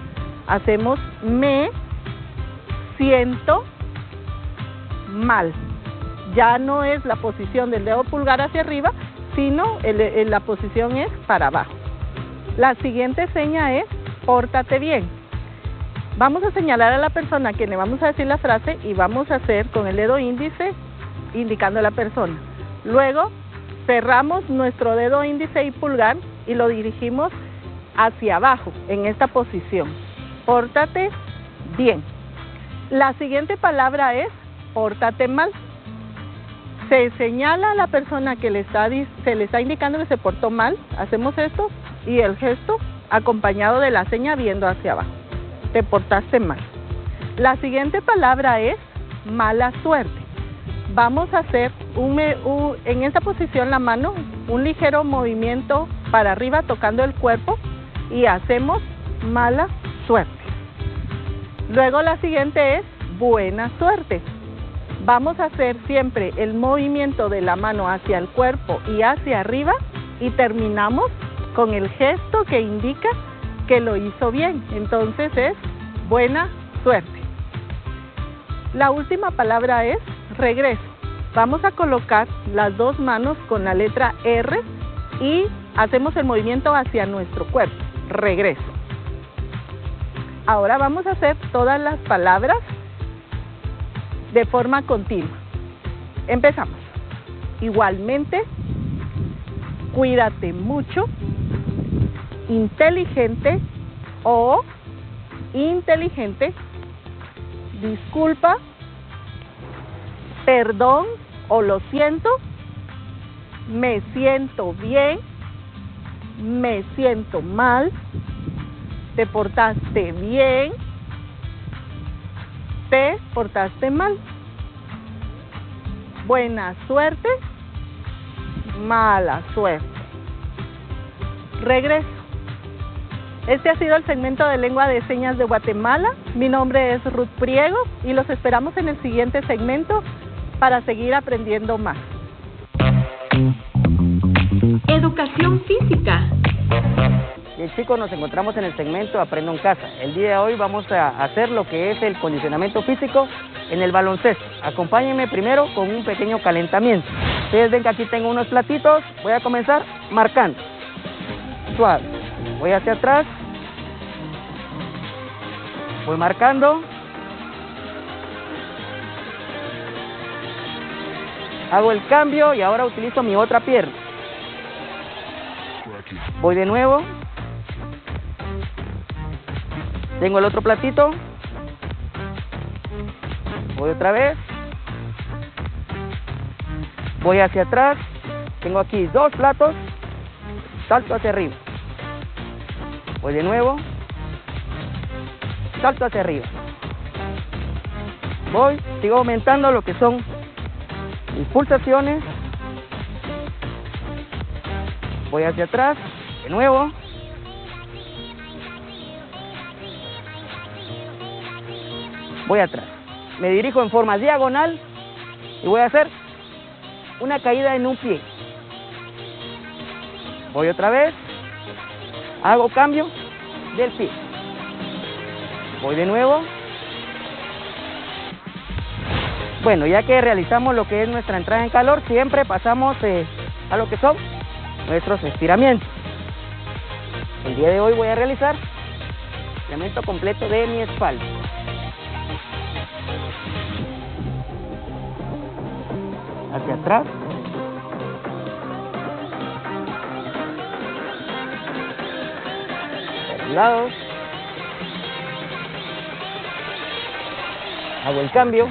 Hacemos me siento mal. Ya no es la posición del dedo pulgar hacia arriba, sino la posición es para abajo. La siguiente seña es pórtate bien. Vamos a señalar a la persona a quien le vamos a decir la frase y vamos a hacer con el dedo índice indicando a la persona. Luego cerramos nuestro dedo índice y pulgar y lo dirigimos hacia abajo en esta posición. Pórtate bien. La siguiente palabra es pórtate mal. Se señala a la persona que se le está indicando que se portó mal. Hacemos esto y el gesto acompañado de la seña viendo hacia abajo. Te portaste mal. La siguiente palabra es mala suerte. Vamos a hacer en esta posición la mano, un ligero movimiento para arriba tocando el cuerpo y hacemos mala suerte. Luego la siguiente es buena suerte. Vamos a hacer siempre el movimiento de la mano hacia el cuerpo y hacia arriba y terminamos con el gesto que indica que lo hizo bien. Entonces es buena suerte. La última palabra es regreso. Vamos a colocar las dos manos con la letra R y hacemos el movimiento hacia nuestro cuerpo. Regreso. Ahora vamos a hacer todas las palabras de forma continua. Empezamos. Igualmente, cuídate mucho, inteligente o inteligente, disculpa, perdón o lo siento, me siento bien, me siento mal, te portaste bien, te portaste mal. Buena suerte, mala suerte. Regreso. Este ha sido el segmento de Lengua de Señas de Guatemala. Mi nombre es Ruth Priego y los esperamos en el siguiente segmento para seguir aprendiendo más. Educación física. Bien, chicos, nos encontramos en el segmento Aprendo en Casa. El día de hoy vamos a hacer lo que es el condicionamiento físico en el baloncesto. Acompáñenme primero con un pequeño calentamiento. Ustedes ven que aquí tengo unos platitos. Voy a comenzar marcando. Suave. Voy hacia atrás. Voy marcando. Hago el cambio y ahora utilizo mi otra pierna. Voy de nuevo. Tengo el otro platito. Voy otra vez. Voy hacia atrás. Tengo aquí dos platos. Salto hacia arriba. Voy de nuevo. Salto hacia arriba. Voy, sigo aumentando lo que son mis pulsaciones. Voy hacia atrás. De nuevo. Voy atrás. Me dirijo en forma diagonal y voy a hacer una caída en un pie. Voy otra vez. Hago cambio del pie. Voy de nuevo. Bueno, ya que realizamos lo que es nuestra entrada en calor, siempre pasamos a lo que son nuestros estiramientos. El día de hoy voy a realizar el estiramiento completo de mi espalda. Hacia atrás. Por un lado. Hago el cambio.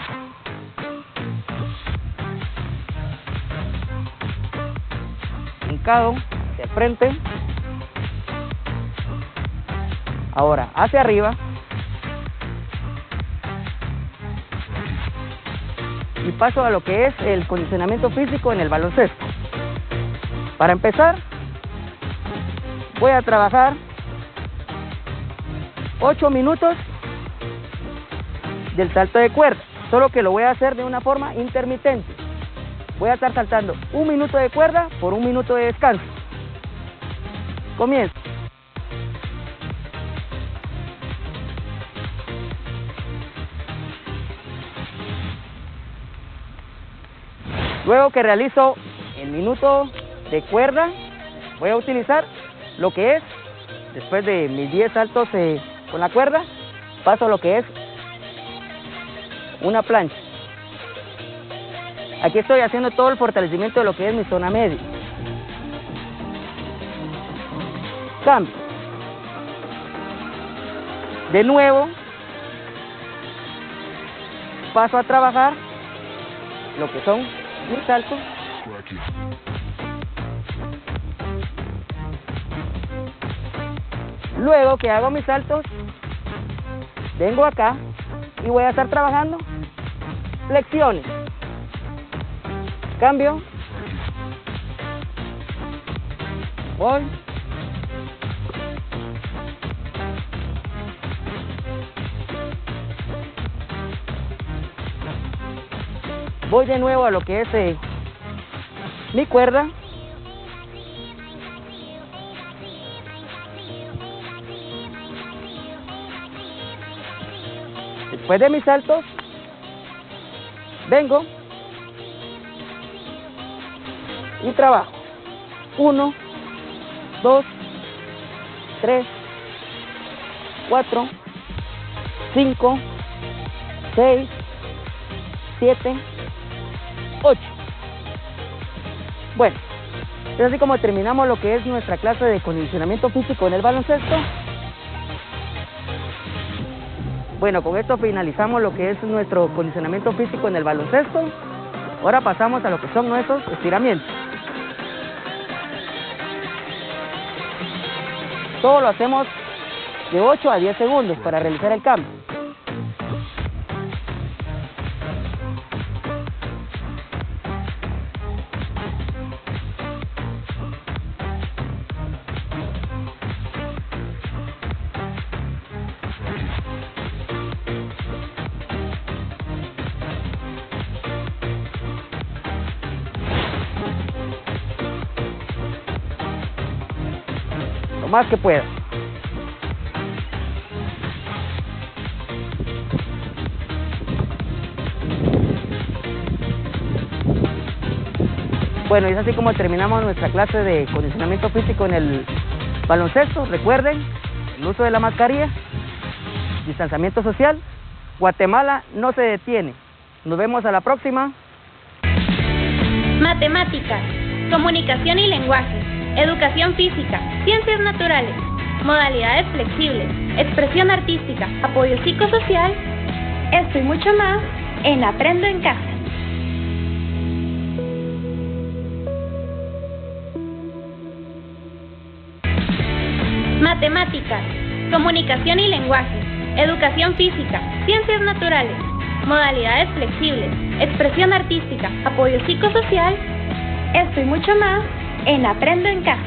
volcado hacia el frente. Ahora hacia arriba. Y paso a lo que es el condicionamiento físico en el baloncesto. Para empezar, voy a trabajar 8 minutos del salto de cuerda, solo que lo voy a hacer de una forma intermitente. Voy a estar saltando 1 minuto de cuerda por 1 minuto de descanso. Comienzo. Luego que realizo el minuto de cuerda, voy a utilizar lo que es, después de mis 10 saltos con la cuerda, paso a lo que es una plancha. Aquí estoy haciendo todo el fortalecimiento de lo que es mi zona media. Cambio. De nuevo, paso a trabajar lo que son mis saltos. Luego que hago mis saltos, vengo acá y voy a estar trabajando flexiones. Cambio. Voy. Voy de nuevo a lo que es mi cuerda. Después de mis saltos, vengo y trabajo. 1, 2, 3, 4, 5, 6, 7, 8. Bueno, es así como terminamos lo que es nuestra clase de condicionamiento físico en el baloncesto. Bueno, con esto finalizamos lo que es nuestro condicionamiento físico en el baloncesto. Ahora pasamos a lo que son nuestros estiramientos. Todo lo hacemos de 8 a 10 segundos para realizar el cambio. Más que pueda. Bueno, y es así como terminamos nuestra clase de condicionamiento físico en el baloncesto. Recuerden, el uso de la mascarilla, distanciamiento social. Guatemala no se detiene. Nos vemos a la próxima. Matemáticas, comunicación y lenguaje, educación física, ciencias naturales, modalidades flexibles, expresión artística, apoyo psicosocial, esto y mucho más en Aprendo en Casa. Matemáticas, comunicación y lenguaje, educación física, ciencias naturales, modalidades flexibles, expresión artística, apoyo psicosocial, esto y mucho más en Aprendo en Casa.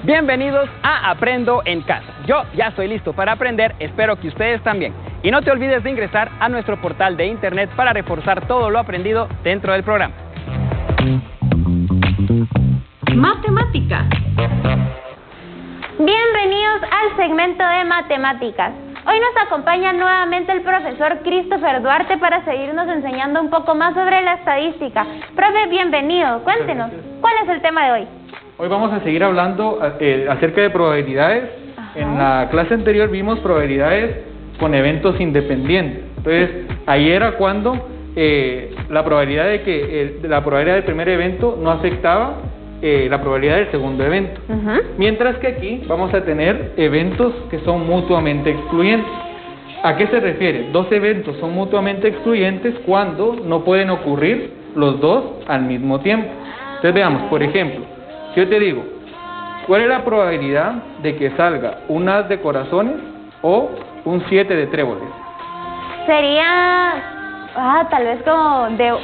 Bienvenidos a Aprendo en Casa. Yo ya estoy listo para aprender, espero que ustedes también. Y no te olvides de ingresar a nuestro portal de internet para reforzar todo lo aprendido dentro del programa. Matemáticas. Bienvenidos al segmento de matemáticas. Hoy nos acompaña nuevamente el profesor Christopher Duarte para seguirnos enseñando un poco más sobre la estadística. Profe, bienvenido. Cuéntenos, ¿cuál es el tema de hoy? Hoy vamos a seguir hablando acerca de probabilidades. Ajá. En la clase anterior vimos probabilidades con eventos independientes. Entonces, ahí era cuando la probabilidad de que la probabilidad del primer evento no afectaba la probabilidad del segundo evento. Mientras que aquí vamos a tener eventos que son mutuamente excluyentes. ¿A qué se refiere? Dos eventos son mutuamente excluyentes cuando no pueden ocurrir los dos al mismo tiempo. Entonces veamos, por ejemplo, si yo te digo, ¿cuál es la probabilidad de que salga un as de corazones o un 7 de tréboles? Sería tal vez como de 1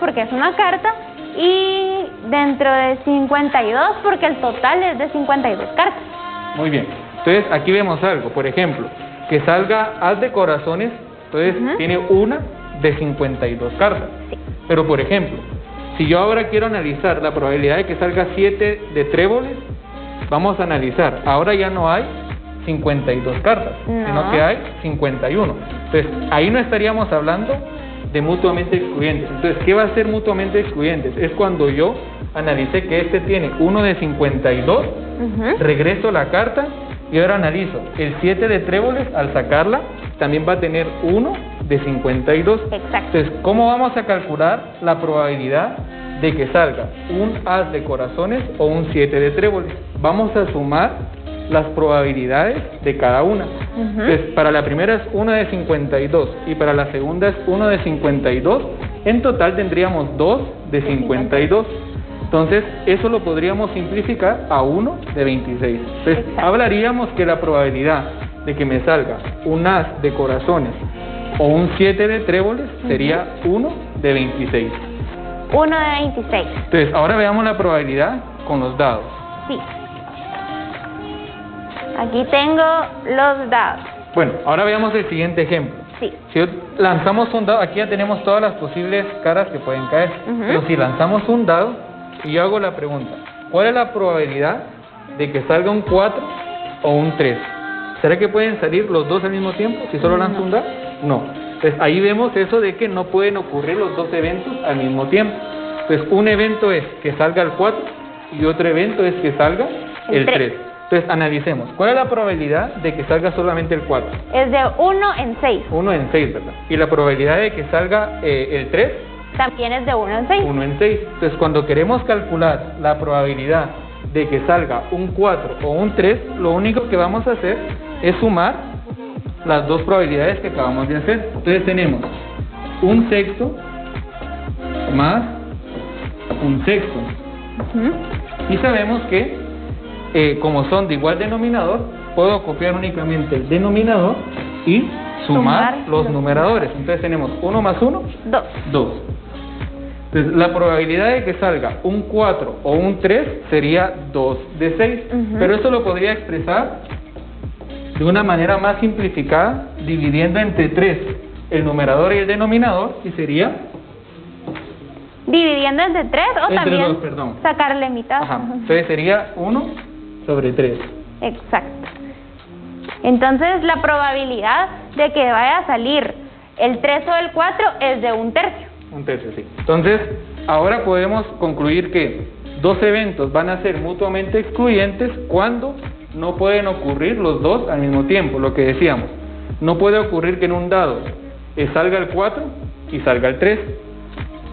porque es una carta y dentro de 52 porque el total es de 52 cartas. Muy bien, entonces aquí vemos algo, por ejemplo, que salga as de corazones, entonces tiene una de 52 cartas. Sí. Pero por ejemplo, si yo ahora quiero analizar la probabilidad de que salga 7 de tréboles, vamos a analizar, ahora ya no hay 52 cartas, sino que hay 51. Entonces, ahí no estaríamos hablando de mutuamente excluyentes. Entonces, ¿qué va a ser mutuamente excluyentes? Es cuando yo analicé que este tiene 1 de 52, regreso la carta y ahora analizo el 7 de tréboles, al sacarla, también va a tener 1 de 52. Exacto. Entonces, ¿cómo vamos a calcular la probabilidad de que salga un as de corazones o un 7 de tréboles? Vamos a sumar las probabilidades de cada una. Entonces, para la primera es 1 de 52 y para la segunda es 1 de 52. En total tendríamos 2 de 52. Entonces, eso lo podríamos simplificar a 1 de 26. Entonces, hablaríamos que la probabilidad de que me salga un as de corazones o un 7 de tréboles sería 1 de 26. 1 de 26. Entonces, ahora veamos la probabilidad con los dados. Sí. Aquí tengo los dados. Bueno, ahora veamos el siguiente ejemplo. Sí. Si lanzamos un dado, aquí ya tenemos todas las posibles caras que pueden caer. Pero si lanzamos un dado y yo hago la pregunta, ¿cuál es la probabilidad de que salga un 4 o un 3? ¿Será que pueden salir los dos al mismo tiempo si solo lanzo un dado? No. Entonces ahí vemos eso de que no pueden ocurrir los dos eventos al mismo tiempo. Entonces un evento es que salga el 4 y otro evento es que salga el 3. Entonces analicemos, ¿cuál es la probabilidad de que salga solamente el 4? Es de 1 en 6. 1 en 6, ¿verdad? Y la probabilidad de que salga el 3 también es de 1 en 6. 1 en 6. Entonces cuando queremos calcular la probabilidad de que salga un 4 o un 3, lo único que vamos a hacer es sumar las dos probabilidades que acabamos de hacer. Entonces tenemos un sexto más un sexto. Y sabemos que como son de igual denominador, puedo copiar únicamente el denominador y sumar los numeradores. Entonces tenemos 1 más 1, 2. Entonces la probabilidad de que salga un 4 o un 3 sería 2 de 6. Pero esto lo podría expresar de una manera más simplificada, dividiendo entre 3 el numerador y el denominador, y sería... ¿Dividiendo entre 3 o entre también 2, perdón. Sacarle mitad? Ajá. Entonces sería 1 sobre 3. Exacto. Entonces la probabilidad de que vaya a salir el 3 o el 4 es de 1/3. 1/3, sí. Entonces, ahora podemos concluir que dos eventos van a ser mutuamente excluyentes cuando no pueden ocurrir los dos al mismo tiempo. Lo que decíamos, no puede ocurrir que en un dado salga el 4 y salga el 3.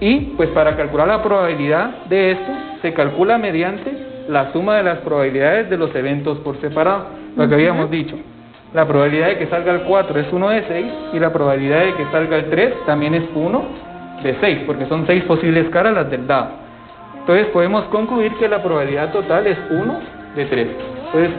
Y pues para calcular la probabilidad de esto, se calcula mediante la suma de las probabilidades de los eventos por separado. Lo que habíamos dicho, la probabilidad de que salga el 4 es 1 de 6 y la probabilidad de que salga el 3 también es 1 de 6, porque son 6 posibles caras las del dado. Entonces podemos concluir que la probabilidad total es 1 de 3. Entonces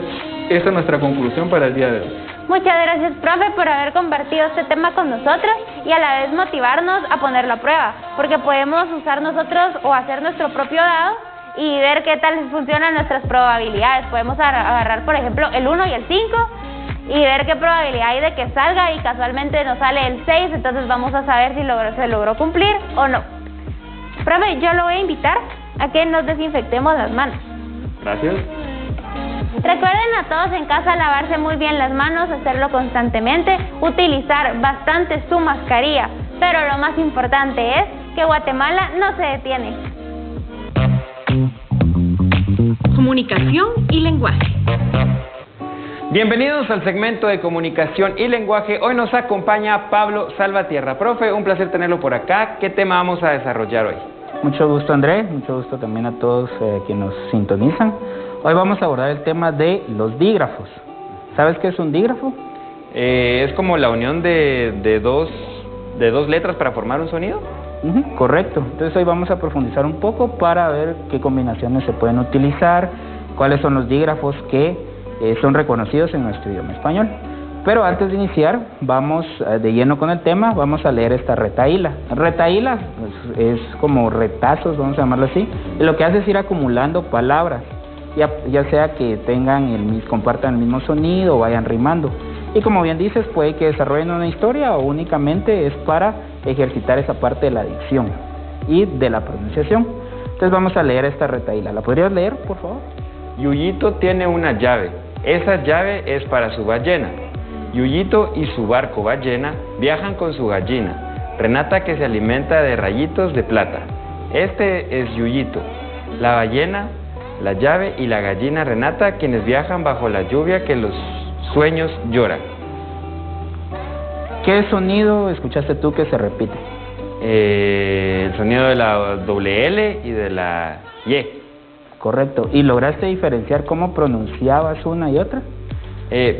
esa es nuestra conclusión para el día de hoy. Muchas gracias, profe, por haber compartido este tema con nosotros y a la vez motivarnos a ponerlo a prueba, porque podemos usar nosotros o hacer nuestro propio dado y ver qué tal funcionan nuestras probabilidades. Podemos agarrar, por ejemplo, el 1 y el 5 y ver qué probabilidad hay de que salga, y casualmente nos sale el 6, entonces vamos a saber si se logró cumplir o no. Profe, yo lo voy a invitar a que nos desinfectemos las manos. Gracias. Recuerden a todos en casa lavarse muy bien las manos, hacerlo constantemente, utilizar bastante su mascarilla, pero lo más importante es que Guatemala no se detiene. Comunicación y lenguaje. Bienvenidos al segmento de comunicación y lenguaje. Hoy nos acompaña Pablo Salvatierra. Profe, un placer tenerlo por acá. ¿Qué tema vamos a desarrollar hoy? Mucho gusto, André. Mucho gusto también a todos quienes nos sintonizan. Hoy vamos a abordar el tema de los dígrafos. ¿Sabes qué es un dígrafo? Es como la unión de dos letras para formar un sonido. Correcto. Entonces hoy vamos a profundizar un poco para ver qué combinaciones se pueden utilizar, cuáles son los dígrafos que son reconocidos en nuestro idioma español. Pero antes de iniciar, vamos de lleno con el tema, vamos a leer esta retahíla. Retahíla es como retazos, vamos a llamarlo así, y lo que hace es ir acumulando palabras, ya sea que compartan el mismo sonido o vayan rimando. Y como bien dices, puede que desarrollen una historia o únicamente es para ejercitar esa parte de la dicción y de la pronunciación. Entonces vamos a leer esta retahíla. ¿La podrías leer, por favor? Yuyito tiene una llave. Esa llave es para su ballena. Yuyito y su barco ballena viajan con su gallina. Renata que se alimenta de rayitos de plata. Este es Yuyito, la ballena, la llave y la gallina Renata, quienes viajan bajo la lluvia que los sueños lloran. ¿Qué sonido escuchaste tú que se repite? El sonido de la doble L y de la Y. Correcto. ¿Y lograste diferenciar cómo pronunciabas una y otra?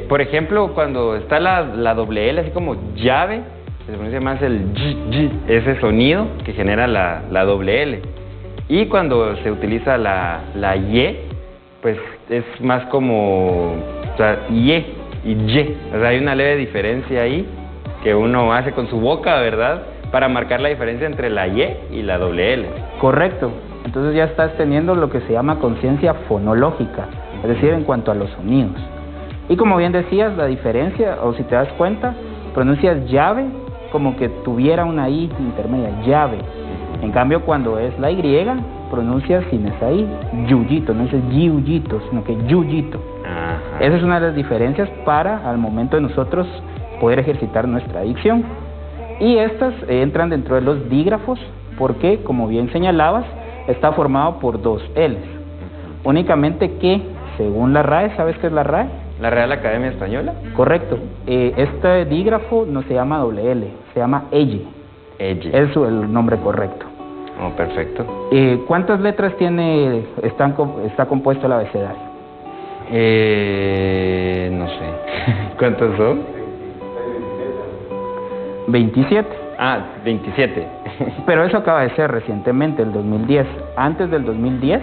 Por ejemplo, cuando está la doble L, así como llave, se pronuncia más el y, ese sonido que genera la doble L. Y cuando se utiliza la Y, pues es más como, o sea, Y y Y. O sea, hay una leve diferencia ahí que uno hace con su boca, ¿verdad? Para marcar la diferencia entre la Y y la doble L. Correcto. Entonces ya estás teniendo lo que se llama conciencia fonológica, es decir, en cuanto a los sonidos. Y como bien decías, la diferencia, o si te das cuenta, pronuncias llave como que tuviera una I intermedia, llave. En cambio, cuando es la Y, pronuncias sin esa I, yuyito, no es yuyito, sino que yuyito. Ajá. Esa es una de las diferencias para, al momento de nosotros, poder ejercitar nuestra dicción. Y estas entran dentro de los dígrafos, porque, como bien señalabas, está formado por dos L's. Únicamente que, según la RAE, ¿sabes qué es la RAE? ¿La Real Academia Española? Correcto. Este dígrafo no se llama doble L, se llama elle. Elle. Es el nombre correcto. Oh, perfecto. ¿Cuántas letras está compuesto el abecedario? No sé. ¿Cuántos son? 27. Ah, 27. Pero eso acaba de ser recientemente, el 2010. Antes del 2010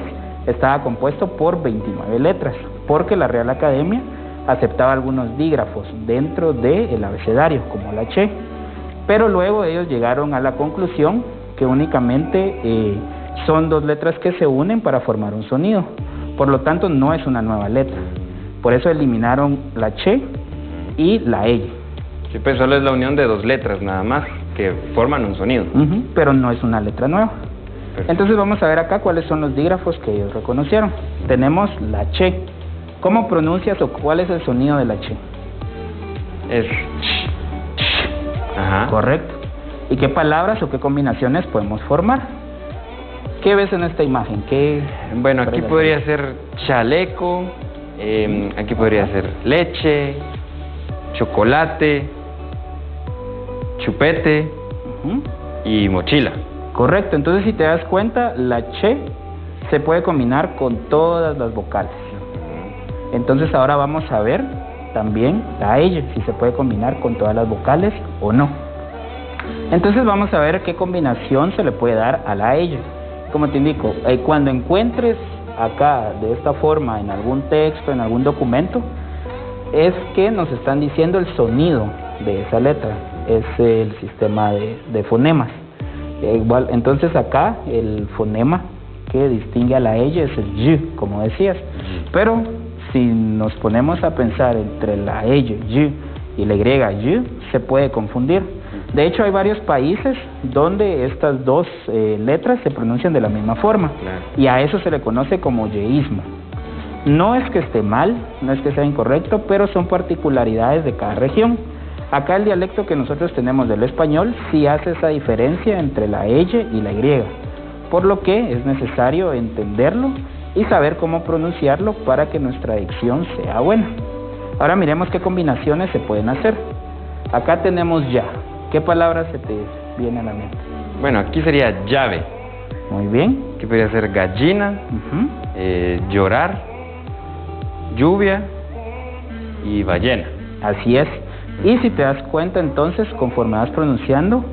estaba compuesto por 29 letras, porque la Real Academia aceptaba algunos dígrafos dentro del abecedario, como la che. Pero luego ellos llegaron a la conclusión que únicamente son dos letras que se unen para formar un sonido. Por lo tanto, no es una nueva letra. Por eso eliminaron la che y la elle. Sí, pues solo es la unión de dos letras nada más que forman un sonido. Pero no es una letra nueva. Perfecto. Entonces vamos a ver acá cuáles son los dígrafos que ellos reconocieron. Tenemos la che. ¿Cómo pronuncias o cuál es el sonido de la che? Es Ajá. Correcto. ¿Y qué palabras o qué combinaciones podemos formar? ¿Qué ves en esta imagen? Bueno, aquí podría ser chaleco, aquí podría ser leche, chocolate, chupete y mochila. Correcto. Entonces, si te das cuenta, la che se puede combinar con todas las vocales. Entonces, ahora vamos a ver también la elle, si se puede combinar con todas las vocales o no. Entonces, vamos a ver qué combinación se le puede dar a la elle. Como te indico, cuando encuentres acá de esta forma en algún texto, en algún documento, es que nos están diciendo el sonido de esa letra. Es el sistema de fonemas. Igual, entonces acá el fonema que distingue a la elle es el y, como decías. Pero si nos ponemos a pensar entre la elle, y la y, se puede confundir. De hecho, hay varios países donde estas dos letras se pronuncian de la misma forma. Claro. Y a eso se le conoce como yeísmo. No es que esté mal, no es que sea incorrecto, pero son particularidades de cada región. Acá el dialecto que nosotros tenemos del español sí hace esa diferencia entre la elle y la y, por lo que es necesario entenderlo y saber cómo pronunciarlo para que nuestra dicción sea buena. Ahora miremos qué combinaciones se pueden hacer. Acá tenemos ya. ¿Qué palabra se te viene a la mente? Bueno, aquí sería llave. Muy bien. Aquí podría ser gallina, llorar, lluvia y ballena. Así es. Y si te das cuenta, entonces, conforme vas pronunciando,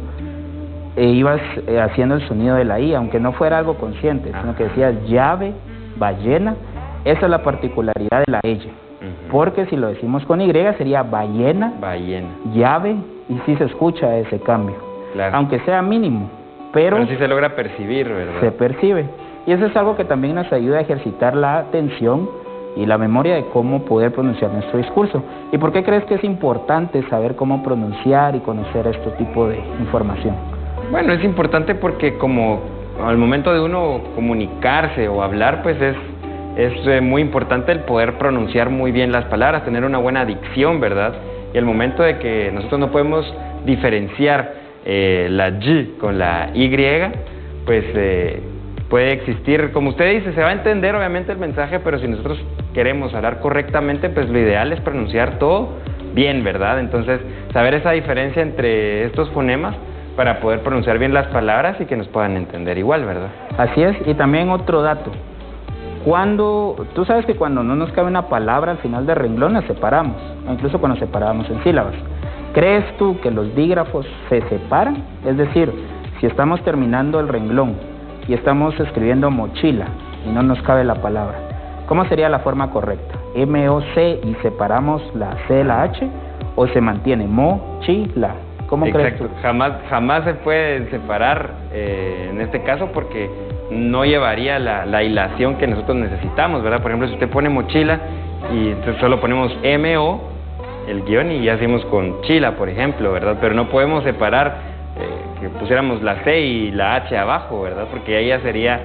ibas haciendo el sonido de la I, aunque no fuera algo consciente, sino que decías llave, ballena. Esa es la particularidad de la ella. Porque si lo decimos con Y sería ballena, llave, y sí se escucha ese cambio. Claro. Aunque sea mínimo, pero sí se logra percibir, ¿verdad? Se percibe. Y eso es algo que también nos ayuda a ejercitar la atención y la memoria de cómo poder pronunciar nuestro discurso. ¿Y por qué crees que es importante saber cómo pronunciar y conocer este tipo de información? Bueno, es importante porque como al momento de uno comunicarse o hablar, pues es muy importante el poder pronunciar muy bien las palabras, tener una buena dicción, ¿verdad? Y el momento de que nosotros no podemos diferenciar la Y con la Y, pues puede existir, como usted dice, se va a entender obviamente el mensaje, pero si nosotros queremos hablar correctamente, pues lo ideal es pronunciar todo bien, ¿verdad? Entonces, saber esa diferencia entre estos fonemas para poder pronunciar bien las palabras y que nos puedan entender igual, ¿verdad? Así es, y también otro dato. Tú sabes que cuando no nos cabe una palabra al final del renglón la separamos, o incluso cuando separamos en sílabas. ¿Crees tú que los dígrafos se separan? Es decir, si estamos terminando el renglón y estamos escribiendo mochila y no nos cabe la palabra, ¿cómo sería la forma correcta? ¿M-O-C y separamos la C de la H? ¿O se mantiene mochila? ¿Cómo crees tú? Jamás se puede separar en este caso porque no llevaría la hilación que nosotros necesitamos, ¿verdad? Por ejemplo, si usted pone mochila y entonces solo ponemos M-O, el guión, y ya hacemos con chila, por ejemplo, ¿verdad? Pero no podemos separar que pusiéramos la C y la H abajo, ¿verdad? Porque ahí ya sería,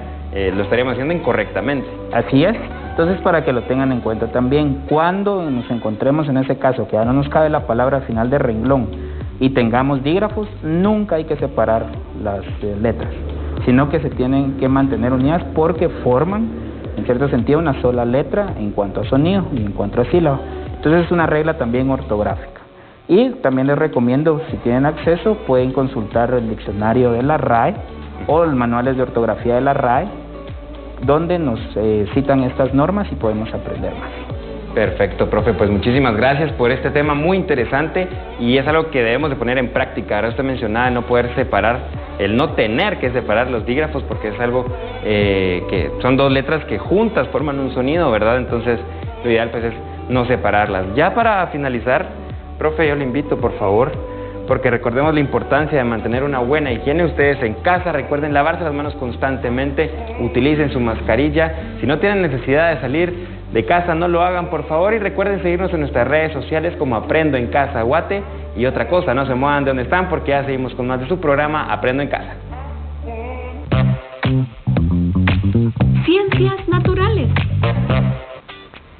lo estaríamos haciendo incorrectamente. Así es. Entonces, para que lo tengan en cuenta también, cuando nos encontremos en ese caso, que ya no nos cabe la palabra al final del renglón y tengamos dígrafos, nunca hay que separar las letras, sino que se tienen que mantener unidas porque forman, en cierto sentido, una sola letra en cuanto a sonido y en cuanto a sílaba. Entonces es una regla también ortográfica. Y también les recomiendo, si tienen acceso, pueden consultar el diccionario de la RAE o los manuales de ortografía de la RAE, donde nos citan estas normas y podemos aprender más. Perfecto, profe, pues muchísimas gracias por este tema muy interesante y es algo que debemos de poner en práctica. Ahora usted mencionaba no poder separar, el no tener que separar los dígrafos porque es algo que son dos letras que juntas forman un sonido, ¿verdad? Entonces lo ideal pues es no separarlas. Ya para finalizar, profe, yo le invito por favor, porque recordemos la importancia de mantener una buena higiene. Ustedes en casa recuerden lavarse las manos constantemente, utilicen su mascarilla. Si no tienen necesidad de salir de casa, no lo hagan por favor, y recuerden seguirnos en nuestras redes sociales como Aprendo en Casa Guate. Y otra cosa, no se muevan de donde están porque ya seguimos con más de su programa Aprendo en Casa. Ciencias naturales.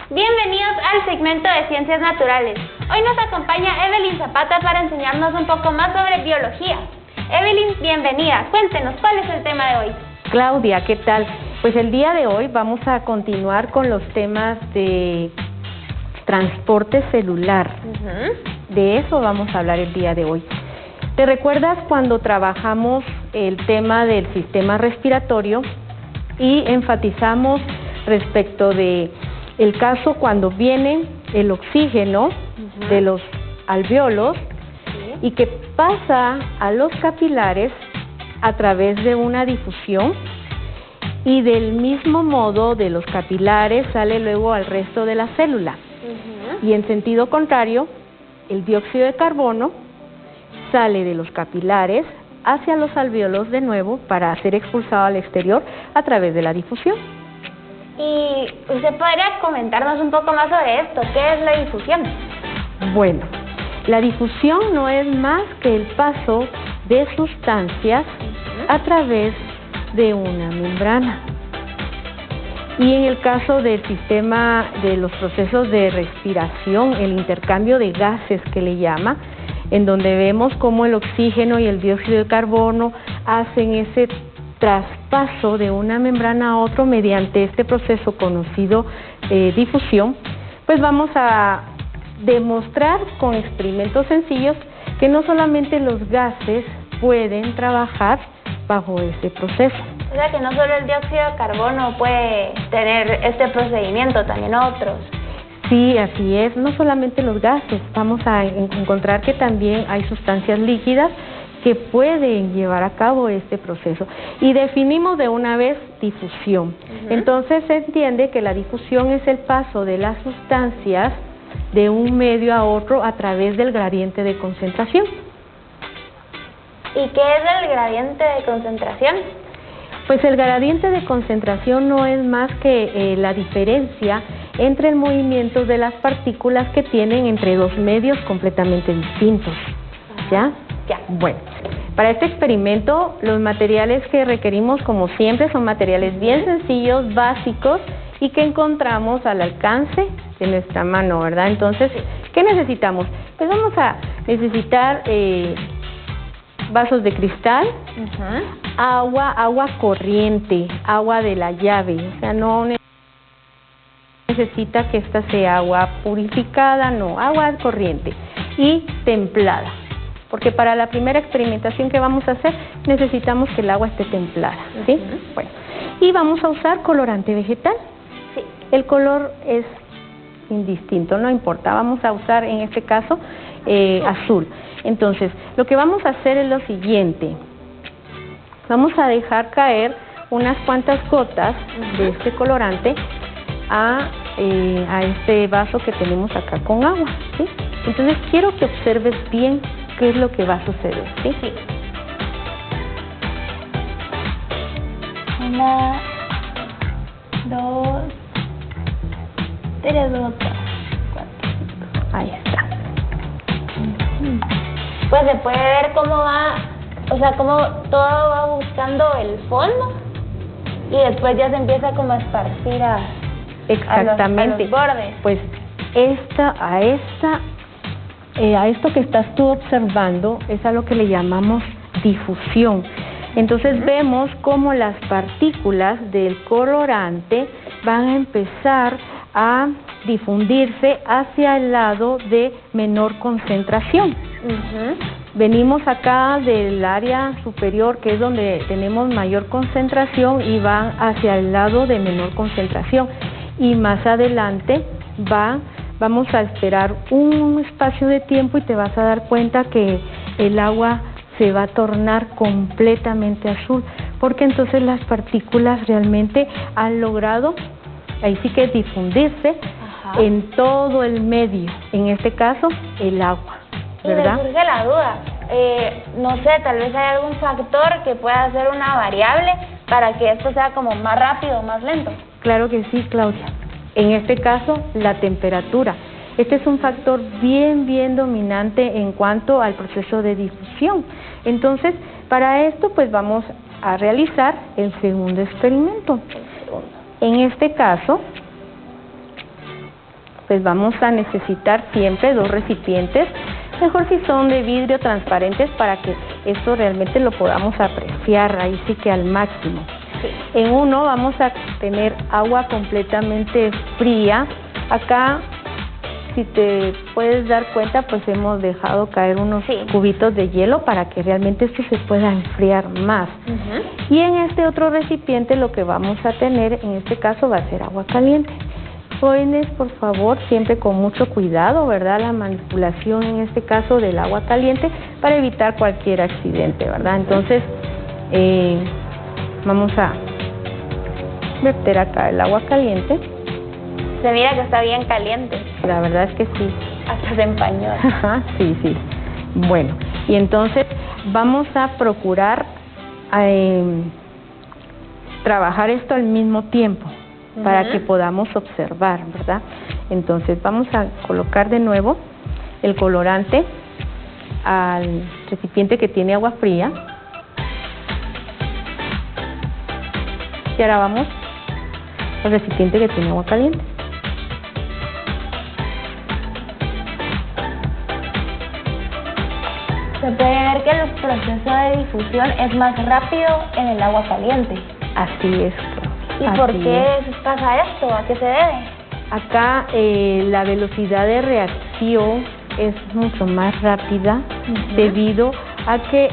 Bienvenidos al segmento de Ciencias Naturales. Hoy nos acompaña Evelyn Zapata para enseñarnos un poco más sobre biología. Evelyn, bienvenida. Cuéntenos, ¿cuál es el tema de hoy? Claudia, ¿qué tal? Pues el día de hoy vamos a continuar con los temas de transporte celular. De eso vamos a hablar el día de hoy. ¿Te recuerdas cuando trabajamos el tema del sistema respiratorio y enfatizamos respecto de el caso cuando viene el oxígeno de los alvéolos y que pasa a los capilares a través de una difusión y del mismo modo de los capilares sale luego al resto de la célula? Y en sentido contrario, el dióxido de carbono sale de los capilares hacia los alvéolos de nuevo para ser expulsado al exterior a través de la difusión. ¿Y usted podría comentarnos un poco más sobre esto? ¿Qué es la difusión? Bueno, la difusión no es más que el paso de sustancias a través de una membrana. Y en el caso del sistema de los procesos de respiración, el intercambio de gases que le llama, en donde vemos cómo el oxígeno y el dióxido de carbono hacen ese traspaso de una membrana a otro mediante este proceso conocido difusión, pues vamos a demostrar con experimentos sencillos que no solamente los gases pueden trabajar bajo este proceso. O sea que no solo el dióxido de carbono puede tener este procedimiento, también otros. Sí, así es. No solamente los gases, vamos a encontrar que también hay sustancias líquidas que pueden llevar a cabo este proceso. Y definimos de una vez difusión. Entonces se entiende que la difusión es el paso de las sustancias de un medio a otro a través del gradiente de concentración. ¿Y qué es el gradiente de concentración? Pues el gradiente de concentración no es más que la diferencia entre el movimiento de las partículas que tienen entre dos medios completamente distintos. ¿Ya? Ya. Bueno, para este experimento los materiales que requerimos, como siempre, son materiales bien sencillos, básicos y que encontramos al alcance de nuestra mano, ¿verdad? Entonces, ¿qué necesitamos? Pues vamos a necesitar vasos de cristal, agua corriente, agua de la llave, o sea, no necesita que esta sea agua purificada, no, agua corriente y templada, porque para la primera experimentación que vamos a hacer necesitamos que el agua esté templada, ¿sí? Bueno, y vamos a usar colorante vegetal. Sí. El color es indistinto, no importa, vamos a usar en este caso azul. Entonces, lo que vamos a hacer es lo siguiente, vamos a dejar caer unas cuantas gotas de este colorante a este vaso que tenemos acá con agua, ¿sí? Entonces quiero que observes bien qué es lo que va a suceder, ¿sí? Sí. 1, 2, 3 gotas, 4, 5. Ahí está. Pues se puede ver cómo va, o sea, cómo todo va buscando el fondo y después ya se empieza como a esparcir exactamente. a los bordes. Pues a esto que estás tú observando es a lo que le llamamos difusión. Entonces vemos cómo las partículas del colorante van a empezar a difundirse hacia el lado de menor concentración. Venimos acá del área superior, que es donde tenemos mayor concentración, y van hacia el lado de menor concentración. Y más adelante vamos a esperar un espacio de tiempo y te vas a dar cuenta que el agua se va a tornar completamente azul, porque entonces las partículas realmente han logrado, ahí sí que difundirse en todo el medio, en este caso el agua, ¿verdad? Y me surge la duda, no sé, tal vez hay algún factor que pueda ser una variable para que esto sea como más rápido, más lento. Claro que sí, Claudia. En este caso, la temperatura. Este es un factor bien dominante en cuanto al proceso de difusión. Entonces, para esto, pues vamos a realizar el segundo experimento. En este caso, pues vamos a necesitar siempre dos recipientes, mejor si son de vidrio transparentes, para que esto realmente lo podamos apreciar ahí sí que al máximo. En uno vamos a tener agua completamente fría. Acá, si te puedes dar cuenta, pues hemos dejado caer unos cubitos de hielo para que realmente esto se pueda enfriar más. Y en este otro recipiente lo que vamos a tener en este caso va a ser agua caliente. Jóvenes, por favor, siempre con mucho cuidado, ¿verdad? La manipulación en este caso del agua caliente para evitar cualquier accidente, ¿verdad? Entonces, vamos a verter acá el agua caliente. Se mira que está bien caliente. La verdad es que sí. Hasta se empañó. Sí. Bueno, y entonces vamos a procurar trabajar esto al mismo tiempo para que podamos observar, ¿verdad? Entonces vamos a colocar de nuevo el colorante al recipiente que tiene agua fría. Y ahora vamos al recipiente que tiene agua caliente. Se puede ver que el proceso de difusión es más rápido en el agua caliente. Así es. ¿Y por qué pasa esto? ¿A qué se debe? Acá la velocidad de reacción es mucho más rápida debido a que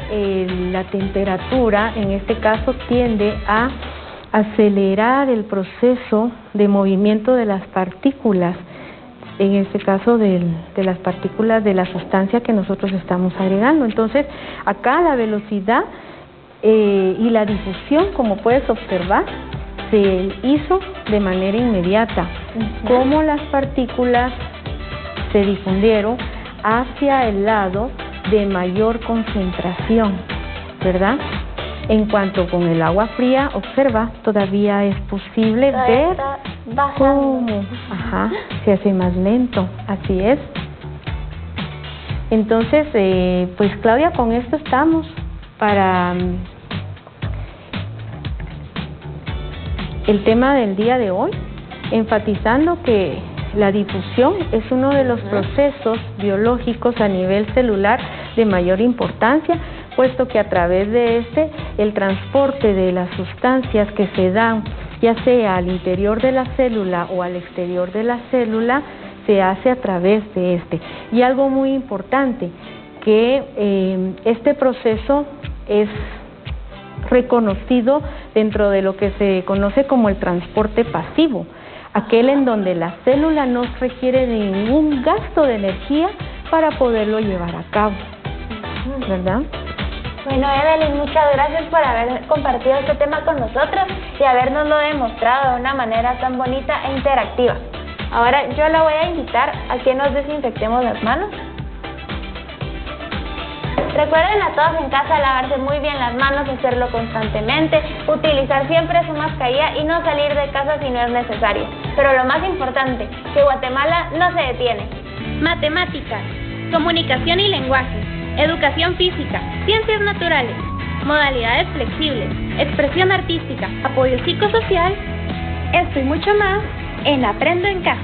la temperatura, en este caso, tiende a acelerar el proceso de movimiento de las partículas. en este caso de las partículas de la sustancia que nosotros estamos agregando. Entonces, acá la velocidad y la difusión, como puedes observar, se hizo de manera inmediata. Como las partículas se difundieron hacia el lado de mayor concentración, ¿verdad? En cuanto con el agua fría, observa, todavía es posible ver cómo se hace más lento, así es. Entonces, pues Claudia, con esto estamos para el tema del día de hoy, enfatizando que la difusión es uno de los procesos biológicos a nivel celular de mayor importancia, puesto que a través de el transporte de las sustancias que se dan, ya sea al interior de la célula o al exterior de la célula, se hace a través de Y algo muy importante, que este proceso es reconocido dentro de lo que se conoce como el transporte pasivo, aquel en donde la célula no requiere de ningún gasto de energía para poderlo llevar a cabo, ¿verdad? Bueno, Evelyn, muchas gracias por haber compartido este tema con nosotros y habernoslo demostrado de una manera tan bonita e interactiva. Ahora yo la voy a invitar a que nos desinfectemos las manos. Recuerden a todos en casa lavarse muy bien las manos, hacerlo constantemente, utilizar siempre su mascarilla y no salir de casa si no es necesario. Pero lo más importante, que Guatemala no se detiene. Matemáticas, comunicación y lenguaje, educación física, ciencias naturales, modalidades flexibles, expresión artística, apoyo psicosocial, esto y mucho más en Aprendo en Casa.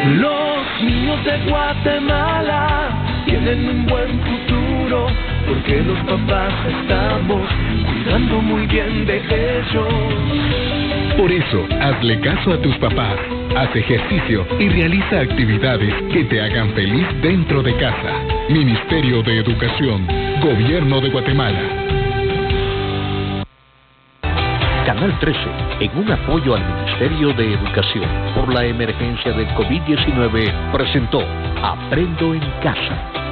Los niños de Guatemala tienen un buen futuro porque los papás estamos cuidando muy bien de ellos. Por eso, hazle caso a tus papás, haz ejercicio y realiza actividades que te hagan feliz dentro de casa. Ministerio de Educación, Gobierno de Guatemala. Canal 13, en un apoyo al Ministerio de Educación por la emergencia del COVID-19, presentó Aprendo en Casa.